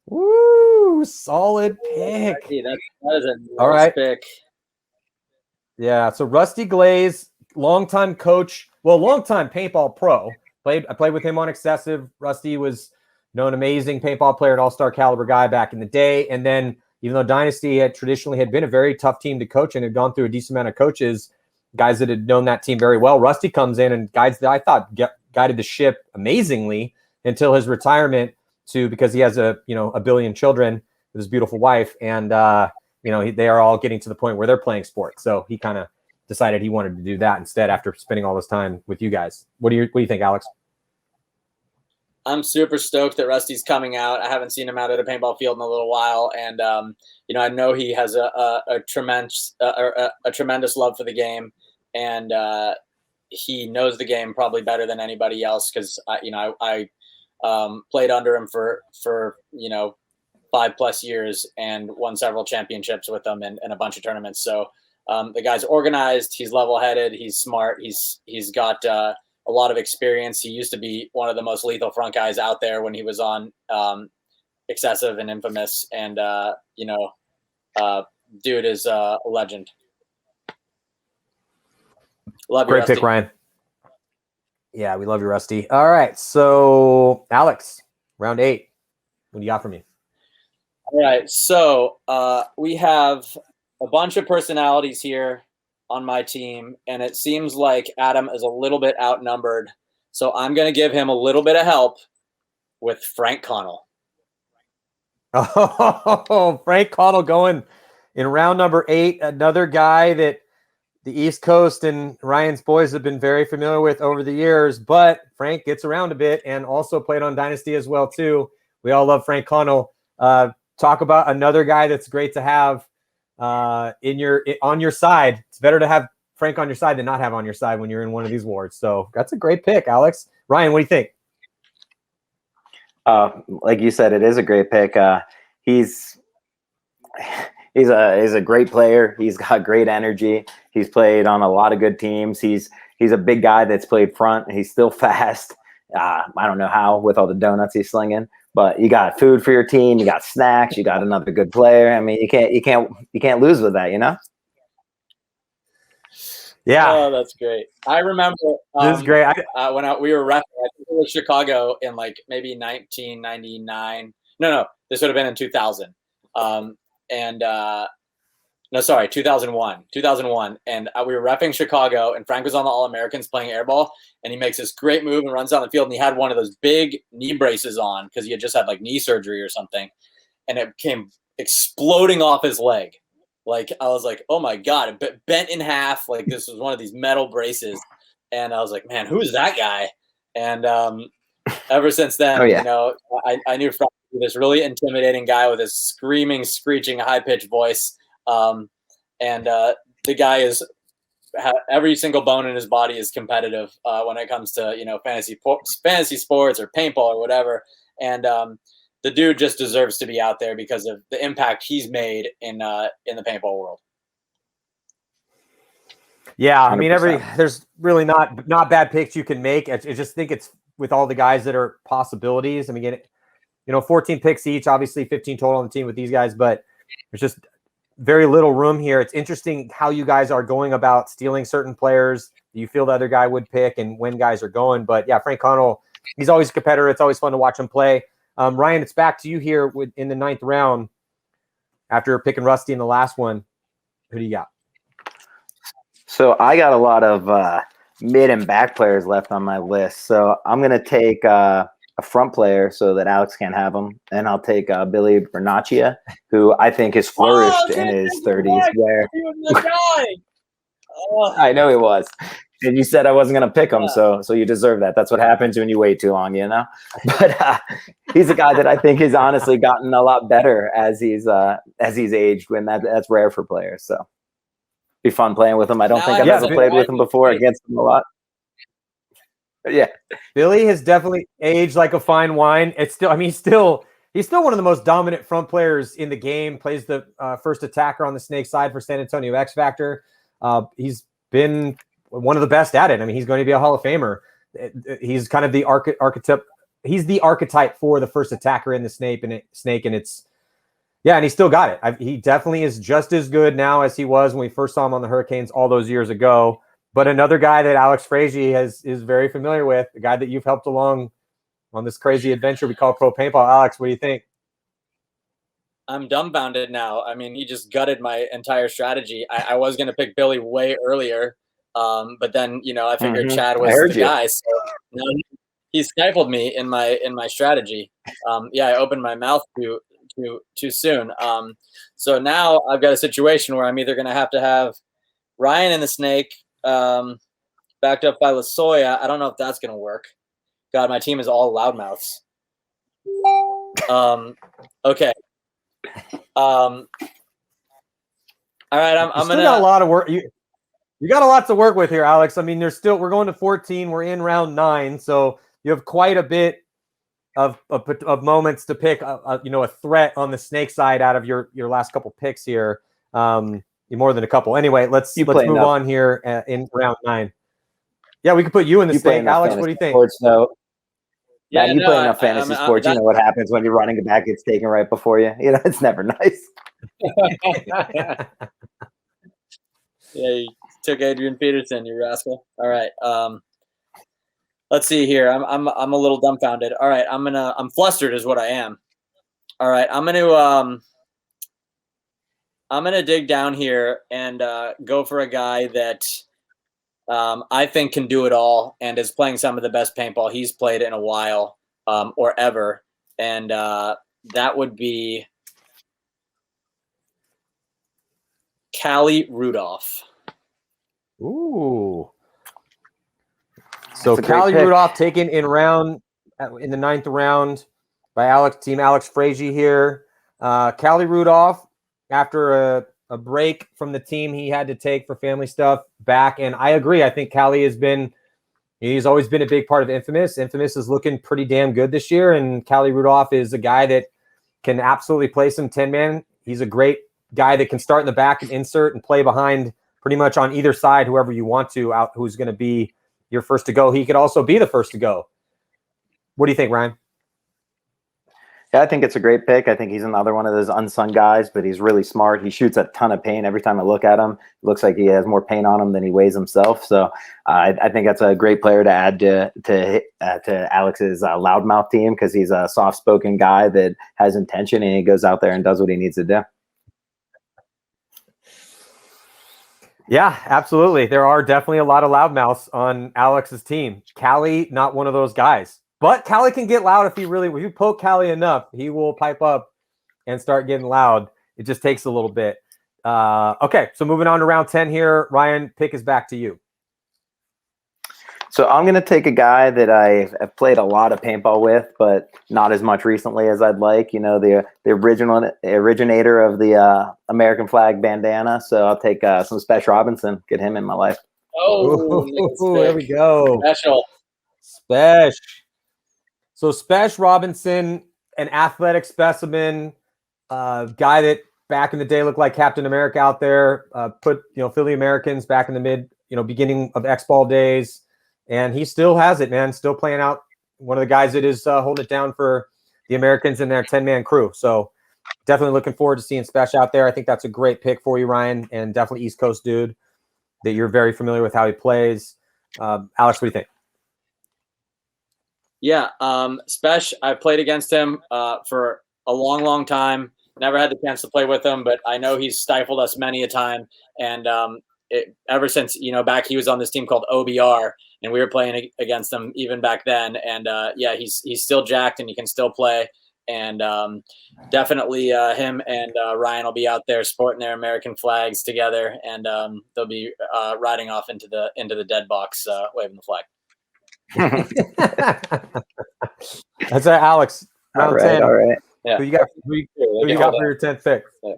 Woo! solid pick. Hey, that is a nice All right. pick. Yeah, so Rusty Glaze, longtime coach, well, longtime paintball pro. I played with him on Excessive. Rusty was an amazing paintball player, an all-star caliber guy back in the day. And then even though Dynasty had traditionally been a very tough team to coach and had gone through a decent amount of coaches, guys that had known that team very well, Rusty comes in and guides that I thought guided the ship amazingly until his retirement because he has a billion children with his beautiful wife. And, they are all getting to the point where they're playing sports. So he kind of decided he wanted to do that instead after spending all this time with you guys. What do you think, Alex? I'm super stoked that Rusty's coming out. I haven't seen him out at a paintball field in a little while, and I know he has a tremendous love for the game, and he knows the game probably better than anybody else because I played under him for 5+ years and won several championships with him and a bunch of tournaments. So the guy's organized, he's level-headed, he's smart, he's got a lot of experience. He used to be one of the most lethal front guys out there when he was on Excessive and Infamous, and dude is a legend. Love you, Great Rusty. pick, Ryan. Yeah, we love you, Rusty. All right, so Alex, round 8. What do you got for me? All right, so we have a bunch of personalities here on my team, and it seems like Adam is a little bit outnumbered. So I'm going to give him a little bit of help with Frank Connell. Oh, Frank Connell going in round number 8, another guy that the East Coast and Ryan's boys have been very familiar with over the years, but Frank gets around a bit and also played on Dynasty as well, too. We all love Frank Connell. Talk about another guy that's great to have on your side. It's better to have Frank on your side than not have on your side when you're in one of these wars. So that's a great pick, Alex. Ryan, what do you think? Like you said, it is a great pick. He's a great player. He's got great energy. He's played on a lot of good teams. He's a big guy that's played front. He's still fast. I don't know how with all the donuts he's slinging, but you got food for your team. You got snacks. You got another good player. I mean, you can't lose with that, Yeah. Oh, that's great. I remember This is great. we were reffing, I think it was Chicago in like maybe 1999. No, this would have been in 2000. 2001. And we were reffing Chicago, and Frank was on the All-Americans playing airball, and he makes this great move and runs down the field, and he had one of those big knee braces on because he had just had like knee surgery or something, and it came exploding off his leg. Like, I was like, oh my God, it bent in half. Like, this was one of these metal braces. And I was like, man, who is that guy? And ever since then, I knew Frank was this really intimidating guy with his screaming, screeching, high-pitched voice. The guy every single bone in his body is competitive when it comes to, fantasy sports or paintball or whatever. And the dude just deserves to be out there because of the impact he's made in the paintball world. Yeah, I mean, 100%. there's really not bad picks you can make. I just think it's with all the guys that are possibilities. I mean, 14 picks each, obviously 15 total on the team with these guys, but there's just very little room here. It's interesting how you guys are going about stealing certain players that you feel the other guy would pick and when guys are going. But yeah, Frank Connell, he's always a competitor. It's always fun to watch him play. Ryan, it's back to you here in the 9th round after picking Rusty in the last one. Who do you got? So I got a lot of mid and back players left on my list. So I'm going to take a front player so that Alex can have him. And I'll take Billy Bernaccia, who I think has flourished in his 30s. I know he was. And you said I wasn't going to pick him, so you deserve that. That's what happens when you wait too long, But he's a guy that I think has honestly gotten a lot better as he's aged. When that's rare for players. So be fun playing with him. I don't think I've ever played with him before against him a lot. But yeah, Billy has definitely aged like a fine wine. It's still, I mean, he's still one of the most dominant front players in the game. Plays the first attacker on the Snake side for San Antonio X Factor. He's been one of the best at it. I mean, he's going to be a Hall of Famer. He's kind of the archetype. He's the archetype for the first attacker in the Snake, and it's Yeah, and he still got it. He definitely is just as good now as he was when we first saw him on the Hurricanes all those years ago. But another guy that Alex Fraige is very familiar with, a guy that you've helped along on this crazy adventure we call Pro Paintball. Alex, what do you think? I'm dumbfounded now. I mean, he just gutted my entire strategy. I was going to pick Billy way earlier, but then I figured Chad was the guy. So now he stifled me in my strategy. I opened my mouth too soon. So now I've got a situation where I'm either going to have Ryan and the Snake backed up by LaSoya. I don't know if that's going to work. God, my team is all loudmouths. Okay. All right, I'm gonna got a lot of work. You got a lot to work with here, Alex. I mean, we're going to 14. We're in round 9, so you have quite a bit of moments to pick a threat on the Snake side out of your last couple picks here. More than a couple. Anyway, let's move on here in round 9. Yeah, we could put you in the Snake. Alex, what do you think? Sports, yeah, you play enough fantasy sports. You know what happens when your running back gets taken right before you. It's never nice. Yeah, you took Adrian Peterson, you rascal. All right. Let's see here. I'm a little dumbfounded. All right, I'm flustered is what I am. All right, I'm gonna dig down here and go for a guy that I think can do it all and is playing some of the best paintball he's played in a while or ever. And that would be Callie Rudolph. Ooh. So Callie Rudolph taken in the 9th round by Team Alex Fraige here. Callie Rudolph, after a break from the team he had to take for family stuff, back. And I agree. I think Callie he's always been a big part of Infamous. Infamous is looking pretty damn good this year. And Callie Rudolph is a guy that can absolutely play some 10-man. He's a great guy that can start in the back and insert and play behind pretty much on either side, whoever you want to, who's going to be your first to go. He could also be the first to go. What do you think, Ryan? Yeah, I think it's a great pick. I think he's another one of those unsung guys, but he's really smart. He shoots a ton of paint. Every time I look at him, it looks like he has more paint on him than he weighs himself. So I think that's a great player to add to Alex's loudmouth team, because he's a soft-spoken guy that has intention, and he goes out there and does what he needs to do. Yeah, absolutely. There are definitely a lot of loudmouths on Alex's team. Callie, not one of those guys. But Callie can get loud if you poke Callie enough, he will pipe up and start getting loud. It just takes a little bit. Okay, so moving on to round 10 here. Ryan, pick is back to you. So I'm going to take a guy that I've played a lot of paintball with, but not as much recently as I'd like. The originator of the American flag bandana. So I'll take some Spesh Robinson, get him in my life. Oh, there we go. Special. Spesh. So Spesh Robinson, an athletic specimen, guy that back in the day looked like Captain America out there, put Philly Americans back in the beginning of X-Ball days, and he still has it, man. Still playing out. One of the guys that is holding it down for the Americans in their 10-man crew. So definitely looking forward to seeing Spesh out there. I think that's a great pick for you, Ryan, and definitely East Coast dude that you're very familiar with how he plays. Alex, what do you think? Yeah, Spesh, I played against him for a long, long time. Never had the chance to play with him, but I know he's stifled us many a time. And ever since, back he was on this team called OBR, and we were playing against him even back then. And he's still jacked and he can still play. And definitely him and Ryan will be out there sporting their American flags together, and they'll be riding off into the dead box, waving the flag. That's Alex. Round 10. All right. Yeah. Who you got for your 10th pick? Yeah.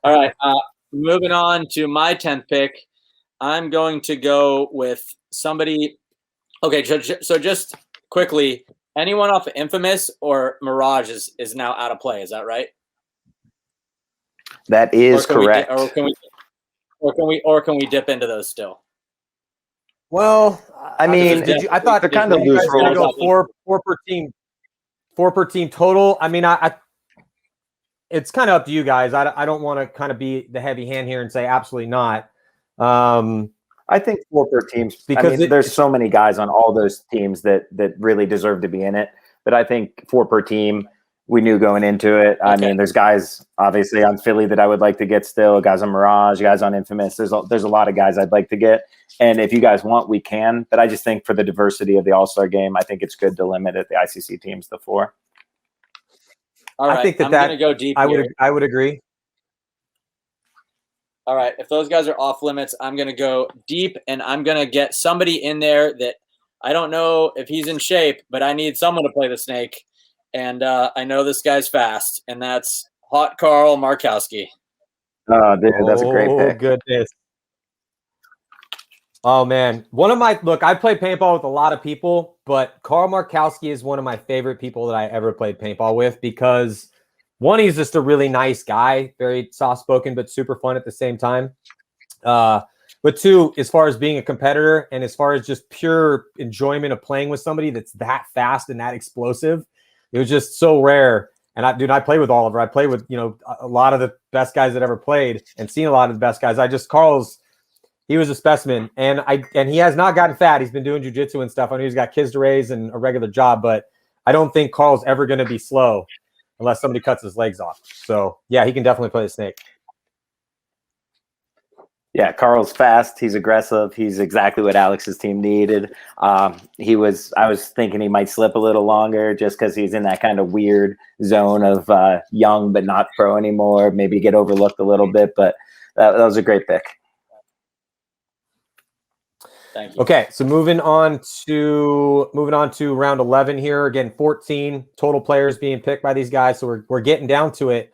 All right. Moving on to my 10th pick, I'm going to go with somebody. Okay, so just quickly, anyone off of Infamous or Mirage is now out of play. Is that right? That is correct. Or can we dip into those still? Well, I mean, I thought they're kind of loose rules. Go four per team total. I mean, I it's kind of up to you guys. I don't want to kind of be the heavy hand here and say absolutely not. I think 4 per team. Because I mean, there's so many guys on all those teams that really deserve to be in it. But I think 4 per team, we knew going into it. I mean, there's guys obviously on Philly that I would like to get still, guys on Mirage, guys on Infamous. There's a lot of guys I'd like to get. And if you guys want, we can. But I just think for the diversity of the All-Star game, I think it's good to limit it, the ICC teams to 4. All right, I think I'm going to go deep here. I would agree. All right, if those guys are off limits, I'm going to go deep, and I'm going to get somebody in there that I don't know if he's in shape, but I need someone to play the snake. And I know this guy's fast, and that's Hot Carl Markowski. Oh, dude, that's a great pick. Oh, goodness. Oh, man. I play paintball with a lot of people, but Carl Markowski is one of my favorite people that I ever played paintball with because, one, he's just a really nice guy, very soft-spoken, but super fun at the same time. But 2, as far as being a competitor and as far as just pure enjoyment of playing with somebody that's that fast and that explosive, it was just so rare. And I played with Oliver. I played with, a lot of the best guys that ever played and seen a lot of the best guys. He was a specimen. And he has not gotten fat. He's been doing jiu-jitsu and stuff. I know he's got kids to raise and a regular job, but I don't think Carl's ever going to be slow unless somebody cuts his legs off. So yeah, he can definitely play the snake. Yeah, Carl's fast. He's aggressive. He's exactly what Alex's team needed. I was thinking he might slip a little longer just because he's in that kind of weird zone of young but not pro anymore. Maybe get overlooked a little bit, but that was a great pick. Thank you. Okay, so moving on to round 11 here. Again, 14 total players being picked by these guys. So we're getting down to it.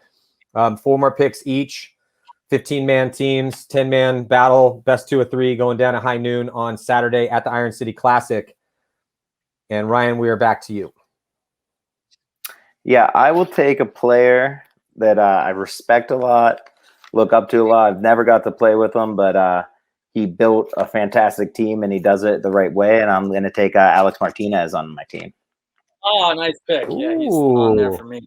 4 more picks each. 15-man teams, 10-man battle, best 2 of 3 going down at high noon on Saturday at the Iron City Classic. And Ryan, we are back to you. Yeah, I will take a player that I respect a lot, look up to a lot. I've never got to play with him, but he built a fantastic team and he does it the right way. And I'm going to take Alex Martinez on my team. Oh, nice pick. Yeah, he's on there for me too.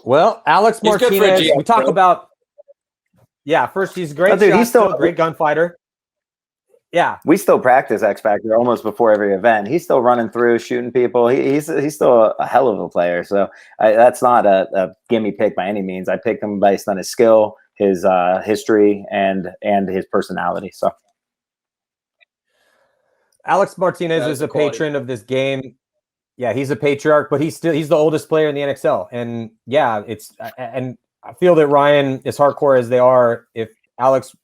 Well, Alex Martinez, we talk about, first, he's great. Oh, dude, he's still a great gunfighter. Yeah. We still practice X Factor almost before every event. He's still running through, shooting people. He's still a hell of a player. So that's not a gimme pick by any means. I picked him based on his skill, his history, and his personality. So Alex Martinez is a patron of this game. Yeah, he's a patriarch, but he's the oldest player in the NXL. And yeah, and I feel that Ryan, as hardcore as they are, if Alex,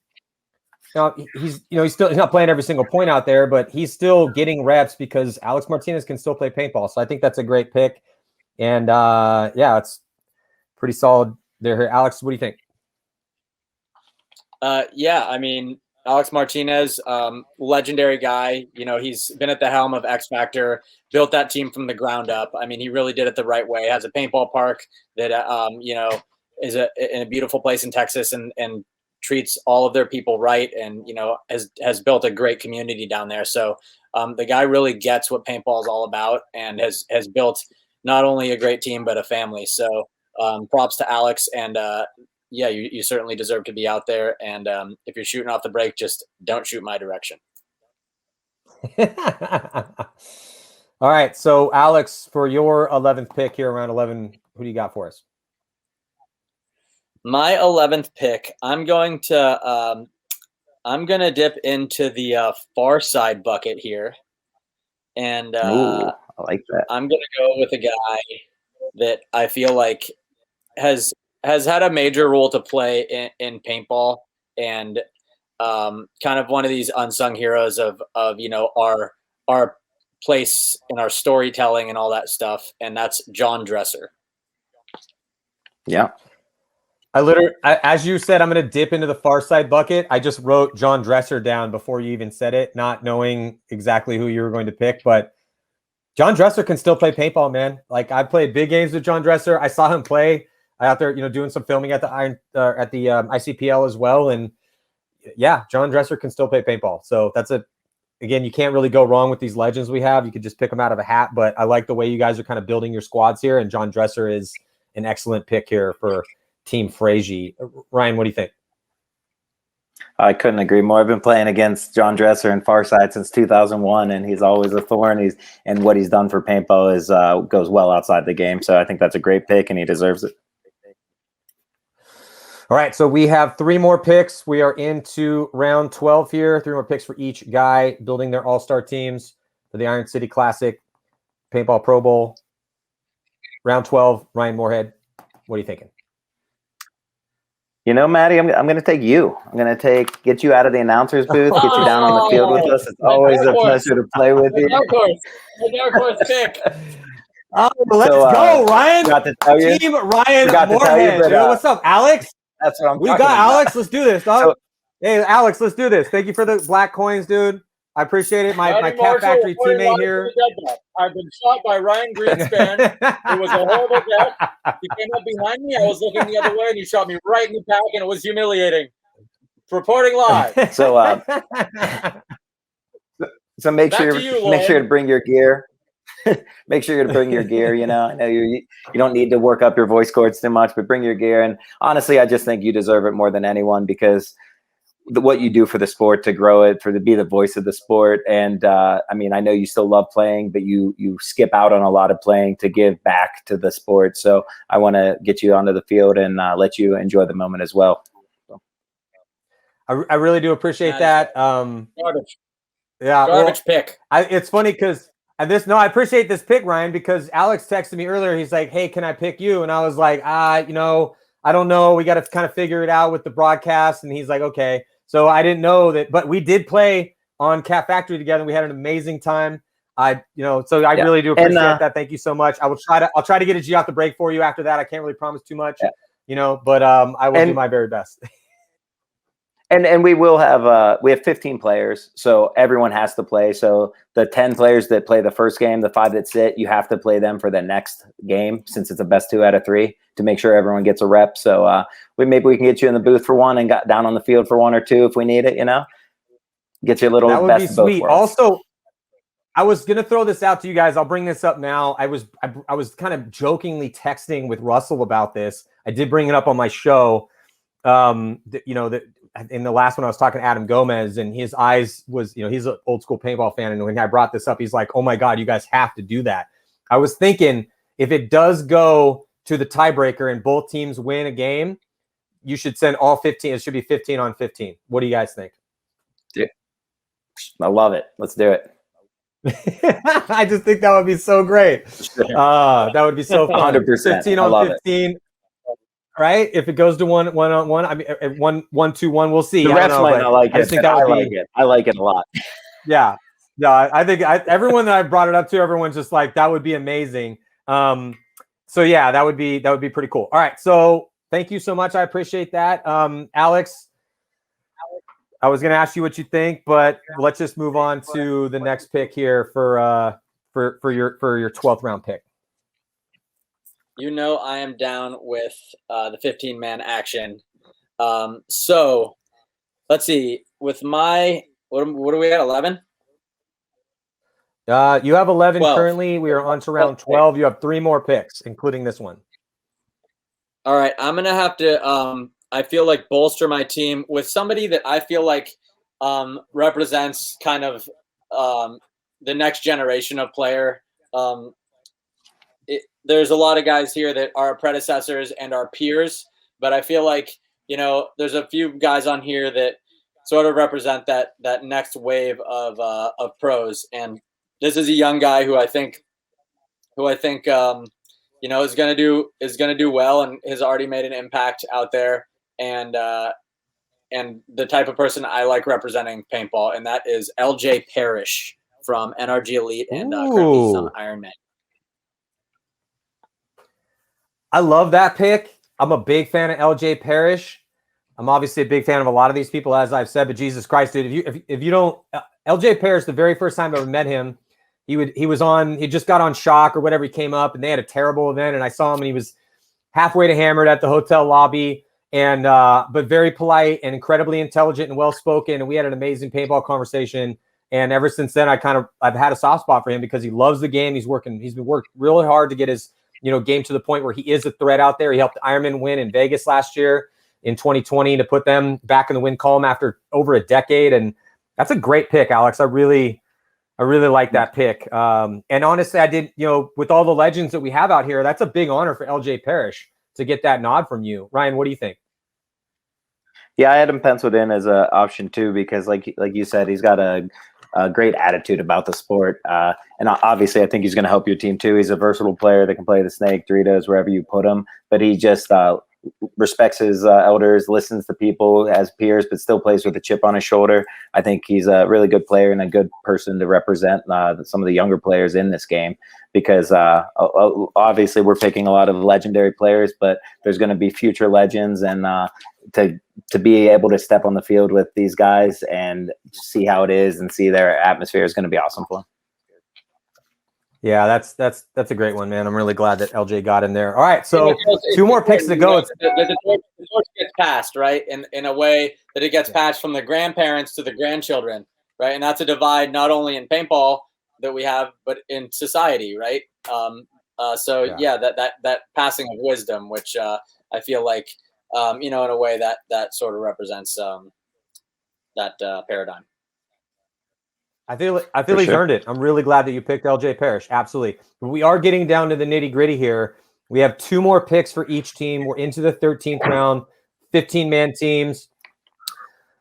he's not playing every single point out there, but he's still getting reps because Alex Martinez can still play paintball. So I think that's a great pick. And it's pretty solid there. Alex, what do you think? I mean, Alex Martinez, legendary guy. He's been at the helm of X Factor, built that team from the ground up. I mean, he really did it the right way. Has a paintball park that, is in a beautiful place in Texas and treats all of their people right. And, has built a great community down there. So the guy really gets what paintball is all about and has built not only a great team, but a family. So props to Alex. And, you certainly deserve to be out there. And if you're shooting off the break, just don't shoot my direction. All right. So, Alex, for your 11th pick here, around 11, who do you got for us? My 11th pick, I'm going to dip into the far side bucket here. And Ooh, I like that. I'm going to go with a guy that I feel like has had a major role to play in paintball and kind of one of these unsung heroes of our place and our storytelling and all that stuff. And that's John Dresser. Yeah. As you said, I'm going to dip into the far side bucket. I just wrote John Dresser down before you even said it, not knowing exactly who you were going to pick, but John Dresser can still play paintball, man. Like, I played big games with John Dresser. I saw him play out there, doing some filming at the ICPL as well. And yeah, John Dresser can still play paintball. So that's a again, you can't really go wrong with these legends we have. You could just pick them out of a hat, but I like the way you guys are kind of building your squads here, and John Dresser is an excellent pick here for Team Fraige. Ryan, what do you think? I couldn't agree more. I've been playing against John Dresser in Farside since 2001, and he's always a thorn. And what he's done for paintball is goes well outside the game. So I think that's a great pick, and he deserves it. All right, so we have 3 more picks. We are into round 12 here. 3 more picks for each guy building their all-star teams for the Iron City Classic Paintball Pro Bowl. Round 12, Ryan Moorhead, what are you thinking? You know, Maddie, I'm going to take you. I'm going to get you out of the announcer's booth, get you down on the field with us. It's always a pleasure to play with you. Of course, pick. Oh, let's go, Ryan. Got to tell you. Team Ryan Moorhead. What's up, Alex? That's what I'm We talking got about. Alex. Let's do this, dog. Hey, Alex, let's do this. Thank you for the black coins, dude. I appreciate it. My Cat Factory teammate here. I've been shot by Ryan Greenspan. It was a horrible death. He came up behind me. I was looking the other way, and he shot me right in the back, and it was humiliating. Reporting live. So, so make sure to bring your gear. Make sure to bring your gear. You know, I know you don't need to work up your voice cords too much, but bring your gear. And honestly, I just think you deserve it more than anyone, because what you do for the sport, to grow it, to be the voice of the sport. And I mean, I know you still love playing, but you skip out on a lot of playing to give back to the sport. So I want to get you onto the field and let you enjoy the moment as well. I really do appreciate that. Garbage. Yeah, garbage pick. It's funny because I appreciate this pick, Ryan, because Alex texted me earlier. He's like, "Hey, can I pick you?" And I was like, you know, I don't know. We got to kind of figure it out with the broadcast. And he's like, "Okay." So I didn't know that, but we did play on Cat Factory together. And we had an amazing time. So I really do appreciate that. Thank you so much. I'll try to get a G off the break for you after that. I can't really promise too much, but I will do my very best. And we will have we have 15 players, so everyone has to play. So the 10 players that play the first game, the 5 that sit, you have to play them for the next game, since it's a best 2 out of 3, to make sure everyone gets a rep. So maybe we can get you in the booth for 1 and got down on the field for 1 or 2 if we need it. You know, get you a little. That would best be sweet. Also, I was gonna throw this out to you guys. I'll bring this up now. I was kind of jokingly texting with Russell about this. I did bring it up on my show. In the last one, I was talking to Adam Gomez, and his eyes was, he's an old school paintball fan. And when I brought this up, he's like, "Oh my God, you guys have to do that." I was thinking, if it does go to the tiebreaker and both teams win a game, you should send all 15. It should be 15 on 15. What do you guys think? Yeah. I love it. Let's do it. I just think that would be so great. That would be so fun. 100%. 15 on 15. Right? If it goes to 1-on-1, I mean, 1-2-1, we'll see. The refs might not like it. I just think that would be. I like it a lot. Yeah. No, I think everyone that I brought it up to, everyone's just like, that would be amazing. So yeah, that would be pretty cool. All right. So thank you so much. I appreciate that. Alex, I was going to ask you what you think, but let's just move on to the next pick here for your 12th round pick. You know, I am down with the 15-man action. So let's see. With my what are we at? 11. You have 11 12. Currently. We are on to round 12. You have 3 more picks, including this one. All right, I'm gonna have to. I feel like bolster my team with somebody that I feel like represents kind of the next generation of player. There's a lot of guys here that are predecessors and are peers, but I feel like, there's a few guys on here that sort of represent that next wave of pros. And this is a young guy who I think is going to do well and has already made an impact out there. And the type of person I like representing paintball, and that is LJ Parrish from NRG Elite and currently he's on Ironman. I love that pick. I'm a big fan of LJ Parrish. I'm obviously a big fan of a lot of these people, as I've said, but Jesus Christ, dude, if you don't, LJ Parrish, the very first time I ever met him, he just got on Shock or whatever, he came up and they had a terrible event, and I saw him and he was halfway to hammered at the hotel lobby, and but very polite and incredibly intelligent and well-spoken, and we had an amazing paintball conversation. And ever since then, I've had a soft spot for him because he loves the game. He's been worked really hard to get his, game to the point where he is a threat out there. He helped the Ironman win in Vegas last year in 2020 to put them back in the win column after over a decade. And that's a great pick, Alex. I really like that pick. And honestly, I did, with all the legends that we have out here, that's a big honor for LJ Parrish to get that nod from you. Ryan, what do you think? Yeah, I had him penciled in as an option too, because like you said, he's got a great attitude about the sport. And obviously I think he's going to help your team too. He's a versatile player that can play the snake, Doritos, wherever you put him, but he just respects his elders, listens to people as peers, but still plays with a chip on his shoulder. I think he's a really good player and a good person to represent some of the younger players in this game, because obviously we're picking a lot of legendary players, but there's going to be future legends, and to be able to step on the field with these guys and see how it is and see their atmosphere is going to be awesome for them. Yeah, that's a great one, man. I'm really glad that LJ got in there. All right, so two more picks to go. The torch gets passed, right? In a way that it gets passed from the grandparents to the grandchildren, right? And that's a divide not only in paintball that we have, but in society, right? That passing of wisdom, which I feel like, in a way that sort of represents that paradigm. I feel he's earned it. I'm really glad that you picked LJ Parrish. Absolutely. We are getting down to the nitty gritty here. We have two more picks for each team. We're into the 13th round, 15-man teams.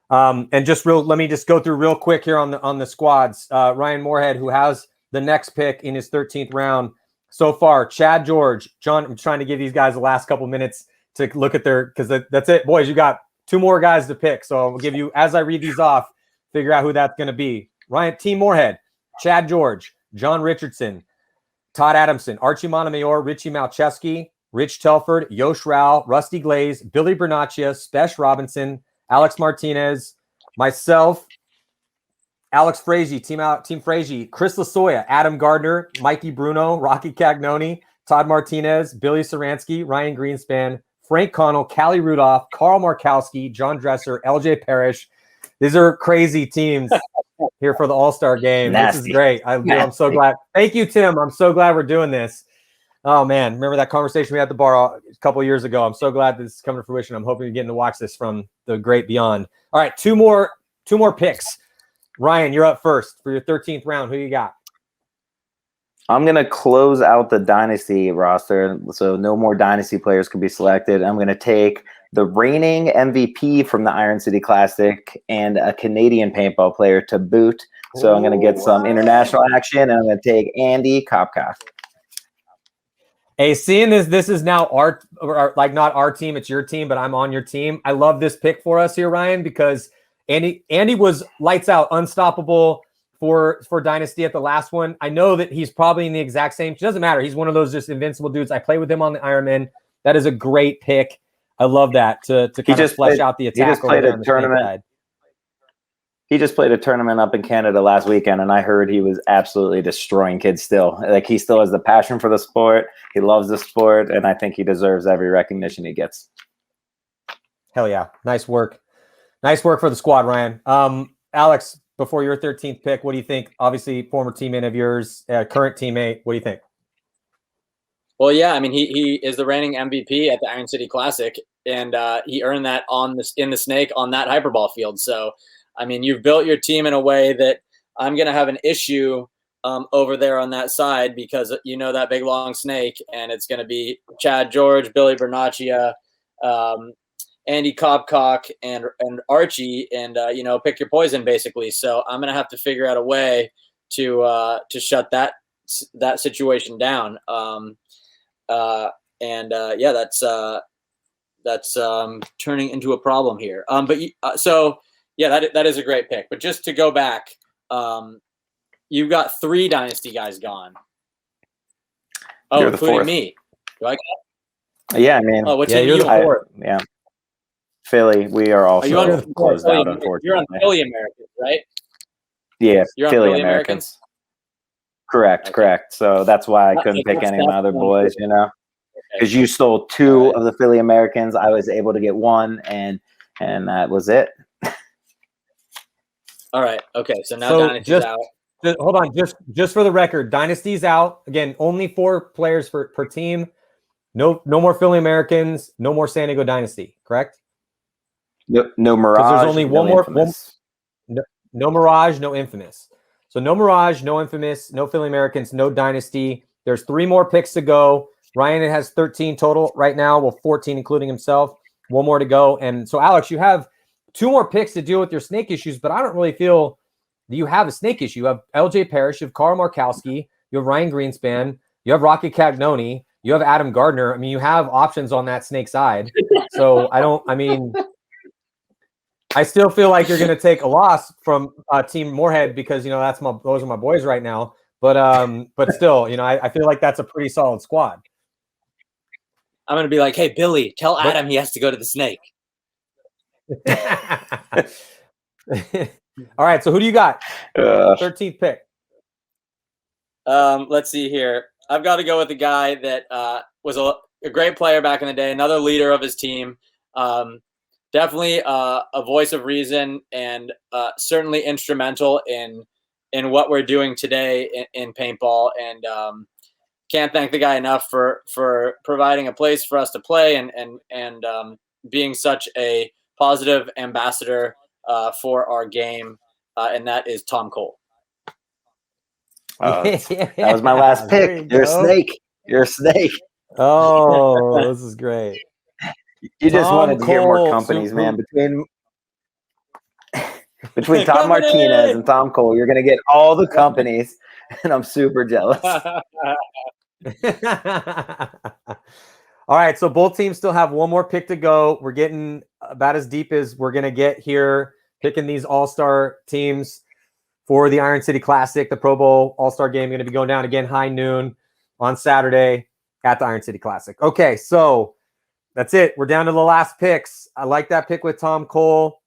And let me just go through real quick here on the squads. Ryan Moorhead, who has the next pick in his 13th round so far. Chad George, John. I'm trying to give these guys the last couple minutes to look at because that's it, boys. You got two more guys to pick. So I'll give you, as I read these off, figure out who that's going to be. Ryan, Team Moorhead, Chad George, John Richardson, Todd Adamson, Archie Montemayor, Richie Malcheski, Rich Telford, Yosh Rao, Rusty Glaze, Billy Bernaccia, Spesh Robinson, Alex Martinez, myself, Alex Fraige, Team Fraige, Chris Lasoya, Adam Gardner, Mikey Bruno, Rocky Cagnoni, Todd Martinez, Billy Saransky, Ryan Greenspan, Frank Connell, Callie Rudolph, Carl Markowski, John Dresser, LJ Parrish. These are crazy teams here for the All-Star game. Nasty. This is great. I'm so glad. Thank you, Tim. I'm so glad we're doing this. Oh, man. Remember that conversation we had at the bar a couple of years ago? I'm so glad this is coming to fruition. I'm hoping you're getting to watch this from the great beyond. All right, two more picks. Ryan, you're up first for your 13th round. Who you got? I'm going to close out the Dynasty roster, so no more Dynasty players can be selected. I'm going to take the reigning MVP from the Iron City Classic and a Canadian paintball player to boot. So I'm going to get some international action, and I'm going to take Andy Kopkoff. Hey, seeing this is now not our team, it's your team, but I'm on your team. I love this pick for us here, Ryan, because Andy was lights out, unstoppable for Dynasty at the last one. I know that he's probably in the exact same. It doesn't matter. He's one of those just invincible dudes. I play with him on the Ironman. That is a great pick. I love that to kind of flesh out the attack. He just played a tournament. He just played a tournament up in Canada last weekend, and I heard he was absolutely destroying kids still. Like, he still has the passion for the sport. He loves the sport, and I think he deserves every recognition he gets. Hell yeah. Nice work. Nice work for the squad, Ryan. Alex, before your 13th pick, what do you think? Obviously, former teammate of yours, current teammate. What do you think? Well, yeah, I mean, he is the reigning MVP at the Iron City Classic, and he earned that in the snake on that Hyperball field. So, I mean, you've built your team in a way that I'm going to have an issue over there on that side, because that big long snake, and it's going to be Chad George, Billy Bernaccia, Andy Kopkoff, and Archie, and pick your poison basically. So I'm going to have to figure out a way to shut that situation down. That's turning into a problem here. That is a great pick. But just to go back, you've got 3 Dynasty guys gone. Oh, you're including fourth. me. Do I got? Yeah, I mean. Oh, what's you're the fourth? Yeah. Philly, we are also closed out, unfortunately. You're on Philly Americans, right? Yeah, you're on Philly Americans. Correct. So that's why I couldn't pick any of my other boys, because you stole 2 of the Philly Americans. I was able to get 1, and that was it. All right. Okay. So now So Dynasty's out. hold on, just for the record, Dynasty's out. Again, only 4 players per team. No more Philly Americans, no more San Diego Dynasty, correct? No Mirage. Because there's only one more. No Mirage, no Infamous. So no Mirage, no Infamous, no Philly Americans, no Dynasty. There's 3 more picks to go. Ryan has 13 total right now. Well, 14 including himself. 1 more to go. And so, Alex, you have 2 more picks to deal with your snake issues, but I don't really feel that you have a snake issue. You have LJ Parrish, you have Carl Markowski, you have Ryan Greenspan, you have Rocky Cagnoni, you have Adam Gardner. I mean, you have options on that snake side. So I still feel like you're going to take a loss from Team Moorhead because, those are my boys right now. But still, I feel like that's a pretty solid squad. I'm going to be like, hey, Billy, tell Adam he has to go to the snake. All right. So who do you got? 13th pick. Let's see here. I've got to go with the guy that was a great player back in the day, another leader of his team. Definitely a voice of reason and certainly instrumental in what we're doing today in paintball. And can't thank the guy enough for providing a place for us to play and being such a positive ambassador for our game. And that is Tom Cole. That was my last pick. You're a snake. You're a snake. Oh, this is great. You just wanted to hear more companies, man. Between Tom Martinez and Tom Cole, you're going to get all the companies, and I'm super jealous. All right, so both teams still have 1 more pick to go. We're getting about as deep as we're going to get here, picking these all-star teams for the Iron City Classic, the Pro Bowl All-Star Game. Going to be going down again high noon on Saturday at the Iron City Classic. Okay, so that's it. We're down to the last picks. I like that pick with Tom Cole.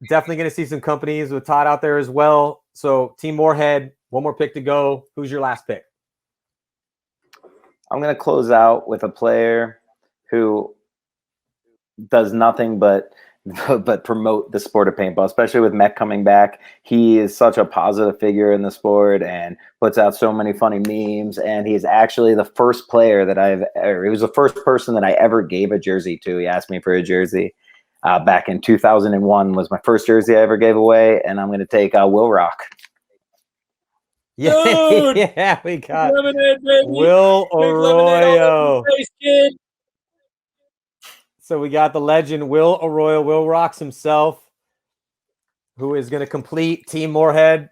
Definitely going to see some companies with Todd out there as well. So Team Moorhead, 1 more pick to go. Who's your last pick? I'm going to close out with a player who does nothing but promote the sport of paintball, especially with Mech coming back. He is such a positive figure in the sport and puts out so many funny memes. And he's actually the first player he was the first person that I ever gave a jersey to. He asked me for a jersey back in 2001 was my first jersey I ever gave away. And I'm going to take Will Rock. Yeah, yeah, we got Will Arroyo. So we got the legend Will Arroyo, Will Rocks himself, who is going to complete Team Moorhead.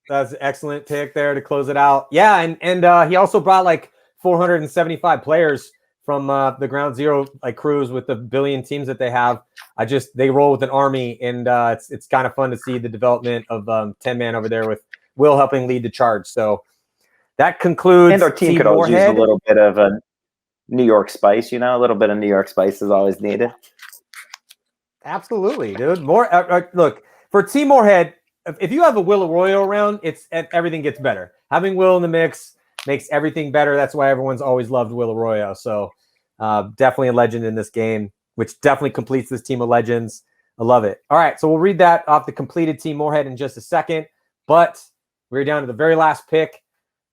That's an excellent pick there to close it out. Yeah, and he also brought like 475 players from the Ground Zero crews with the billion teams that they have. They roll with an army, and it's kind of fun to see the development of 10-man over there with Will helping lead the charge. So that concludes. And our team could always use a little bit of a New York spice, a little bit of New York spice is always needed. Absolutely, dude. Look, for Team Moorhead, if you have a Will Arroyo around, everything gets better. Having Will in the mix makes everything better. That's why everyone's always loved Will Arroyo. So definitely a legend in this game, which definitely completes this team of legends. I love it. All right, so we'll read that off the completed Team Moorhead in just a second. But we're down to the very last pick,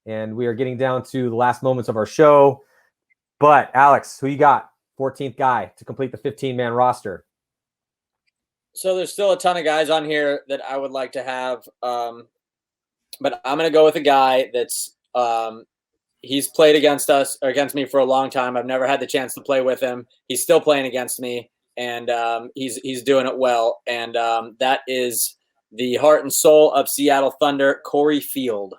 and we are getting down to the last moments of our show. But, Alex, who you got? 14th guy to complete the 15-man roster. So there's still a ton of guys on here that I would like to have. But I'm going to go with a guy that's he's played against me for a long time. I've never had the chance to play with him. He's still playing against me, and he's doing it well. And that is the heart and soul of Seattle Thunder, Corey Field.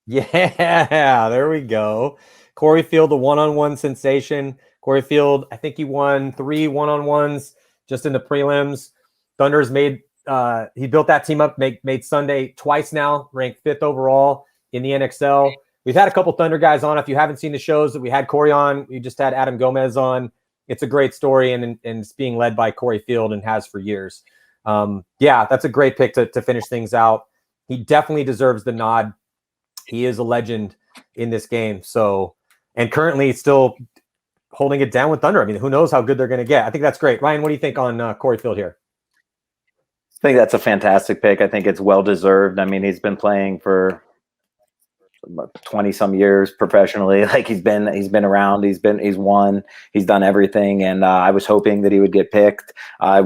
Yeah, there we go. Corey Field, the one-on-one sensation. Corey Field, I think he won 3 one-on-ones just in the prelims. Thunder's he built that team up, made Sunday twice now, ranked 5th overall in the NXL. We've had a couple Thunder guys on. If you haven't seen the shows that we had Corey on, we just had Adam Gomez on. It's a great story, and it's being led by Corey Field and has for years. Yeah, that's a great pick to finish things out. He definitely deserves the nod. He is a legend in this game. So, and currently still holding it down with Thunder. I mean, who knows how good they're going to get. I think that's great. Ryan, what do you think on Corey Field here? I think that's a fantastic pick. I think it's well deserved. I mean, he's been playing for 20 some years professionally. Like he's been around, he's won, he's done everything. And I was hoping that he would get picked. I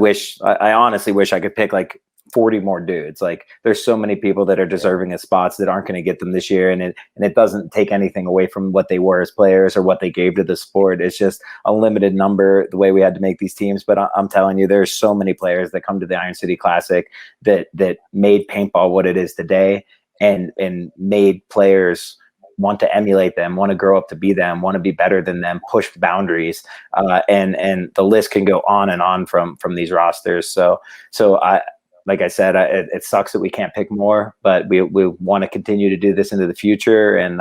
honestly wish I could pick like 40 more dudes. Like there's so many people that are deserving of spots that aren't going to get them this year. And it doesn't take anything away from what they were as players or what they gave to the sport. It's just a limited number, the way we had to make these teams. But I'm telling you, there's so many players that come to the Iron City Classic that made paintball what it is today. And made players want to emulate them, want to grow up to be them, want to be better than them, push boundaries, and the list can go on and on from these rosters. So like I said, it sucks that we can't pick more, but we want to continue to do this into the future, and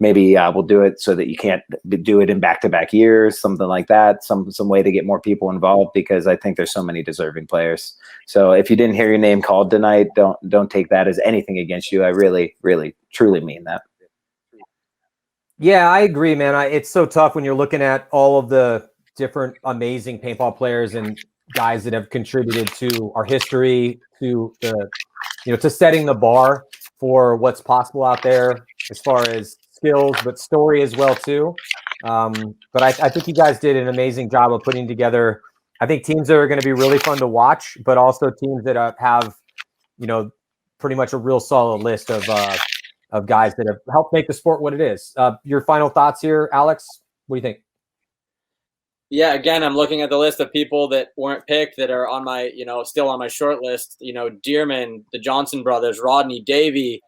maybe we'll do it so that you can't do it in back-to-back years, something like that, some way to get more people involved, because I think there's so many deserving players. So if you didn't hear your name called tonight, don't take that as anything against you. I really, really, truly mean that. Yeah, I agree, man. It's so tough when you're looking at all of the different amazing paintball players and guys that have contributed to our history, to to setting the bar for what's possible out there as far as skills, but story as well too. But I think you guys did an amazing job of putting together, I think, teams that are going to be really fun to watch, but also teams that have, pretty much a real solid list of guys that have helped make the sport what it is. Your final thoughts here, Alex? What do you think? Yeah, again, I'm looking at the list of people that weren't picked that are on my, still on my short list. Dearman, the Johnson brothers, Rodney, Davey,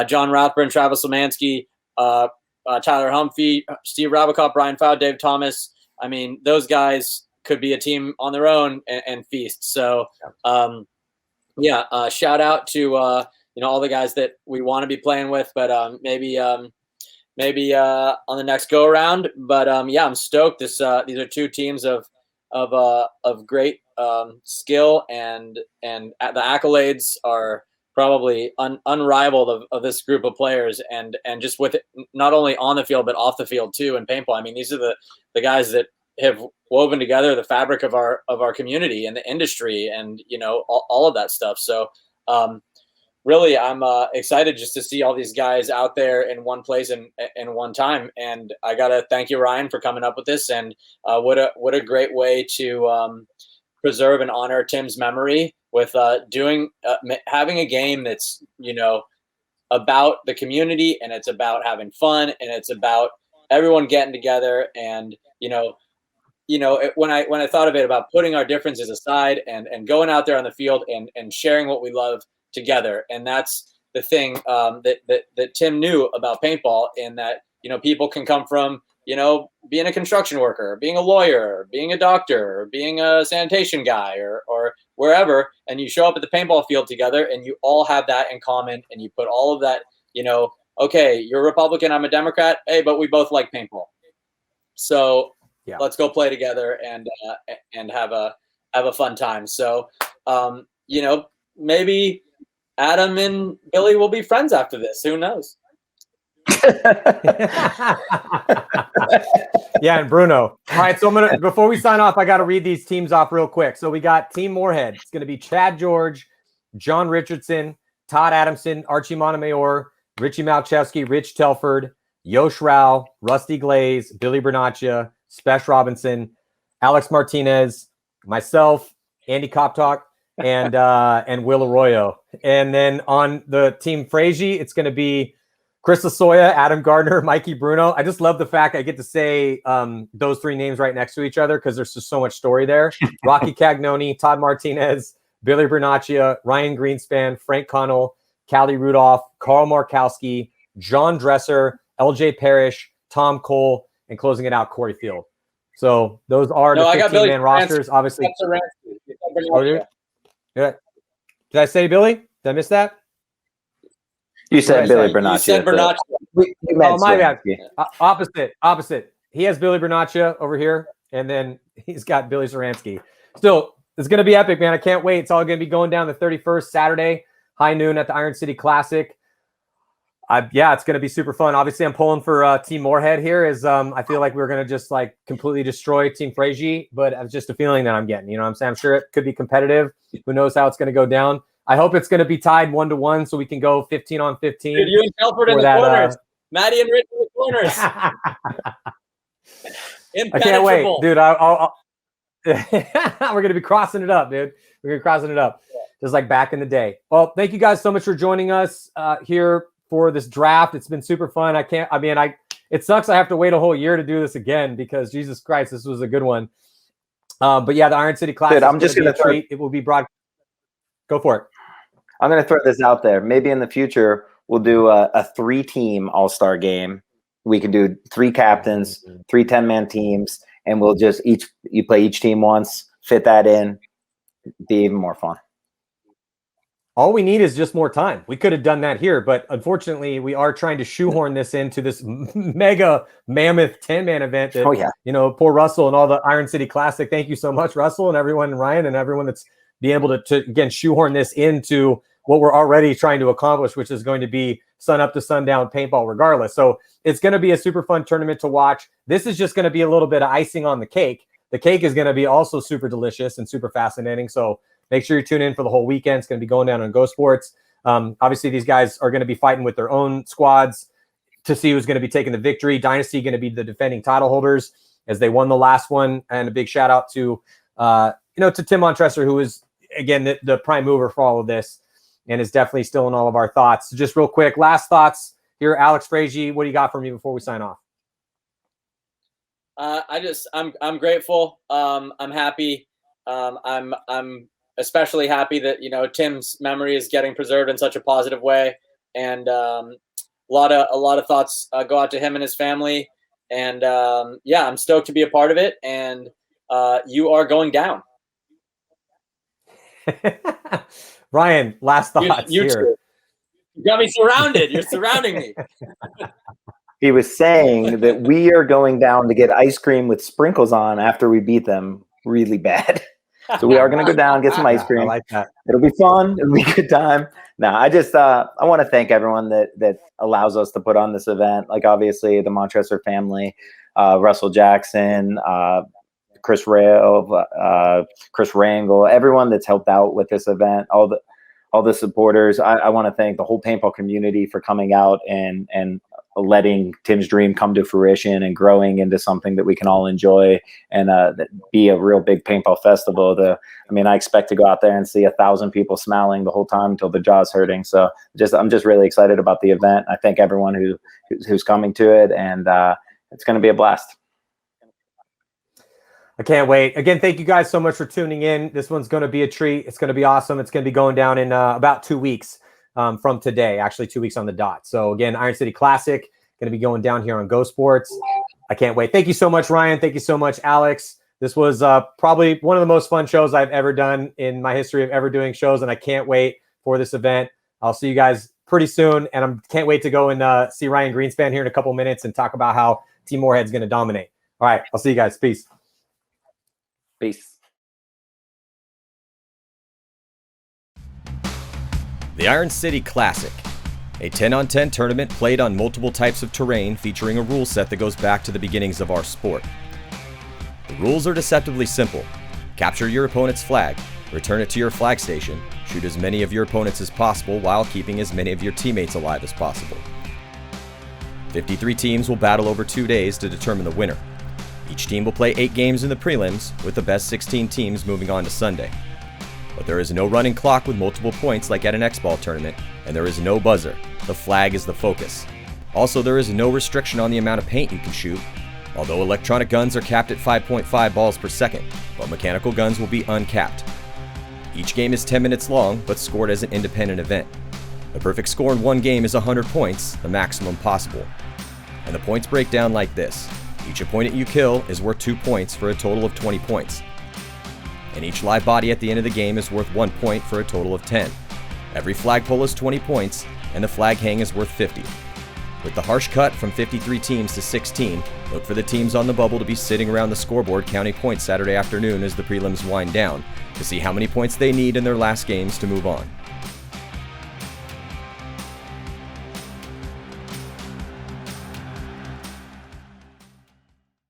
John Rathburn, Travis Lemansky, Tyler Humphrey, Steve Rabacop, Brian Fowle, Dave Thomas. I mean, those guys could be a team on their own and feast. So, shout out to all the guys that we want to be playing with, but maybe on the next go around. But I'm stoked. These are two teams of great skill, and the accolades are probably unrivaled of this group of players, and just with it, not only on the field but off the field too in paintball. I mean, these are the guys that have woven together the fabric of our community and the industry, and all of that stuff. So really, I'm excited just to see all these guys out there in one place and one time. And I gotta thank you, Ryan, for coming up with this. And what a great way to preserve and honor Tim's memory with having a game that's about the community, and it's about having fun, and it's about everyone getting together. And when I thought of it, about putting our differences aside and going out there on the field and sharing what we love together. And that's the thing that Tim knew about paintball, in that people can come from being a construction worker, being a lawyer, being a doctor, or being a sanitation guy, or wherever, and you show up at the paintball field together, and you all have that in common, and you put all of that, okay, you're a Republican, I'm a Democrat, hey, but we both like paintball, so let's go play together and have a fun time. So maybe Adam and Billy will be friends after this. Who knows? Yeah, and Bruno. All right, so before we sign off, I got to read these teams off real quick. So we got Team Moorhead. It's going to be Chad George, John Richardson, Todd Adamson, Archie Montemayor, Richie Malchewski, Rich Telford, Yosh Rao, Rusty Glaze, Billy Bernaccia, Spesh Robinson, Alex Martinez, myself, Andy Koptok, and Will Arroyo. And then on the Team Fraige, it's going to be Chris Lasoya, Adam Gardner, Mikey Bruno. I just love the fact I get to say those three names right next to each other, because there's just so much story there. Rocky Cagnoni, Todd Martinez, Billy Bernaccia, Ryan Greenspan, Frank Connell, Callie Rudolph, Carl Markowski, John Dresser, LJ Parrish, Tom Cole, and closing it out, Corey Field. So those are the 15-man rosters, obviously. Yeah. Did I say Billy? Did I miss that? You said Billy Bernaccia. You said Bernaccia. Oh, my bad. Opposite. He has Billy Bernaccia over here, and then he's got Billy Zaransky. Still, it's going to be epic, man. I can't wait. It's all going to be going down the 31st, Saturday, high noon at the Iron City Classic. Yeah, it's going to be super fun. Obviously, I'm pulling for Team Moorhead here. I feel like we're going to just like completely destroy Team Fraige, but it's just a feeling that I'm getting. You know what I'm saying? I'm sure it could be competitive. Who knows how it's going to go down? I hope it's going to be tied 1-1 so we can go 15 on 15. Dude, you and Telford in the corners. Maddie and Rich in the corners. I can't wait, dude. We're going to be crossing it up, dude. We're going to be crossing it up just like back in the day. Well, thank you guys so much for joining us here for this draft. It's been super fun. It sucks I have to wait a whole year to do this again because Jesus Christ, this was a good one. But yeah, the Iron City Classic. I'm just going to treat. It will be broad. Go for it. I'm going to throw this out there. Maybe in the future we'll do a 3-team all-star game. We could do 3 captains, 3 10-man teams, and we'll just you play each team once, fit that in, be even more fun. All we need is just more time. We could have done that here, but unfortunately, we are trying to shoehorn this into this mega mammoth 10-man event. That, poor Russell and all the Iron City Classic. Thank you so much, Russell, and everyone, and Ryan, and everyone that's being able to again shoehorn this into what we're already trying to accomplish, which is going to be sun up to sundown paintball, regardless. So it's going to be a super fun tournament to watch. This is just going to be a little bit of icing on the cake. The cake is going to be also super delicious and super fascinating. So make sure you tune in for the whole weekend. It's going to be going down on Go Sports. Obviously, these guys are going to be fighting with their own squads to see who's going to be taking the victory. Dynasty going to be the defending title holders as they won the last one. And a big shout out to Tim Montresor, who is, again, the prime mover for all of this and is definitely still in all of our thoughts. So just real quick, last thoughts here. Alex Fraige, what do you got for me before we sign off? I'm grateful. I'm happy. I'm especially happy that Tim's memory is getting preserved in such a positive way, and a lot of thoughts go out to him and his family. And I'm stoked to be a part of it. And you are going down. Ryan, last thoughts you here. You got me surrounded. You're surrounding me. He was saying that we are going down to get ice cream with sprinkles on after we beat them really bad. So we are going to go down, get some ice cream. I like that. It'll be fun. It'll be a good time. No, I just I want to thank everyone that allows us to put on this event. Like obviously the Montresor family, Russell Jackson, Chris Rail, Chris Rangel, everyone that's helped out with this event, all the supporters. I want to thank the whole paintball community for coming out and letting Tim's dream come to fruition and growing into something that we can all enjoy and be a real big paintball festival. I expect to go out there and see 1,000 people smiling the whole time until the jaw's hurting. So I'm just really excited about the event. I thank everyone who's coming to it, and it's going to be a blast. I can't wait. Again, thank you guys so much for tuning in. This one's going to be a treat. It's going to be awesome. It's going to be going down in about 2 weeks. From today, actually 2 weeks on the dot. So again, Iron City Classic going to be going down here on Go Sports. I can't wait. Thank you so much, Ryan. Thank you so much, Alex. This was probably one of the most fun shows I've ever done in my history of ever doing shows, and I can't wait for this event. I'll see you guys pretty soon, and I can't wait to go and see Ryan Greenspan here in a couple minutes and talk about how Team Moorhead's going to dominate. All right, I'll see you guys. Peace. Peace. The Iron City Classic, a 10-on-10 tournament played on multiple types of terrain featuring a rule set that goes back to the beginnings of our sport. The rules are deceptively simple. Capture your opponent's flag, return it to your flag station, shoot as many of your opponents as possible while keeping as many of your teammates alive as possible. 53 teams will battle over 2 days to determine the winner. Each team will play 8 games in the prelims, with the best 16 teams moving on to Sunday. But there is no running clock with multiple points like at an X-Ball tournament, and there is no buzzer. The flag is the focus. Also, there is no restriction on the amount of paint you can shoot, although electronic guns are capped at 5.5 balls per second, but mechanical guns will be uncapped. Each game is 10 minutes long, but scored as an independent event. The perfect score in one game is 100 points, the maximum possible. And the points break down like this. Each opponent you kill is worth 2 points for a total of 20 points. And each live body at the end of the game is worth 1 point for a total of 10. Every flagpole is 20 points, and the flag hang is worth 50. With the harsh cut from 53 teams to 16, look for the teams on the bubble to be sitting around the scoreboard counting points Saturday afternoon as the prelims wind down to see how many points they need in their last games to move on.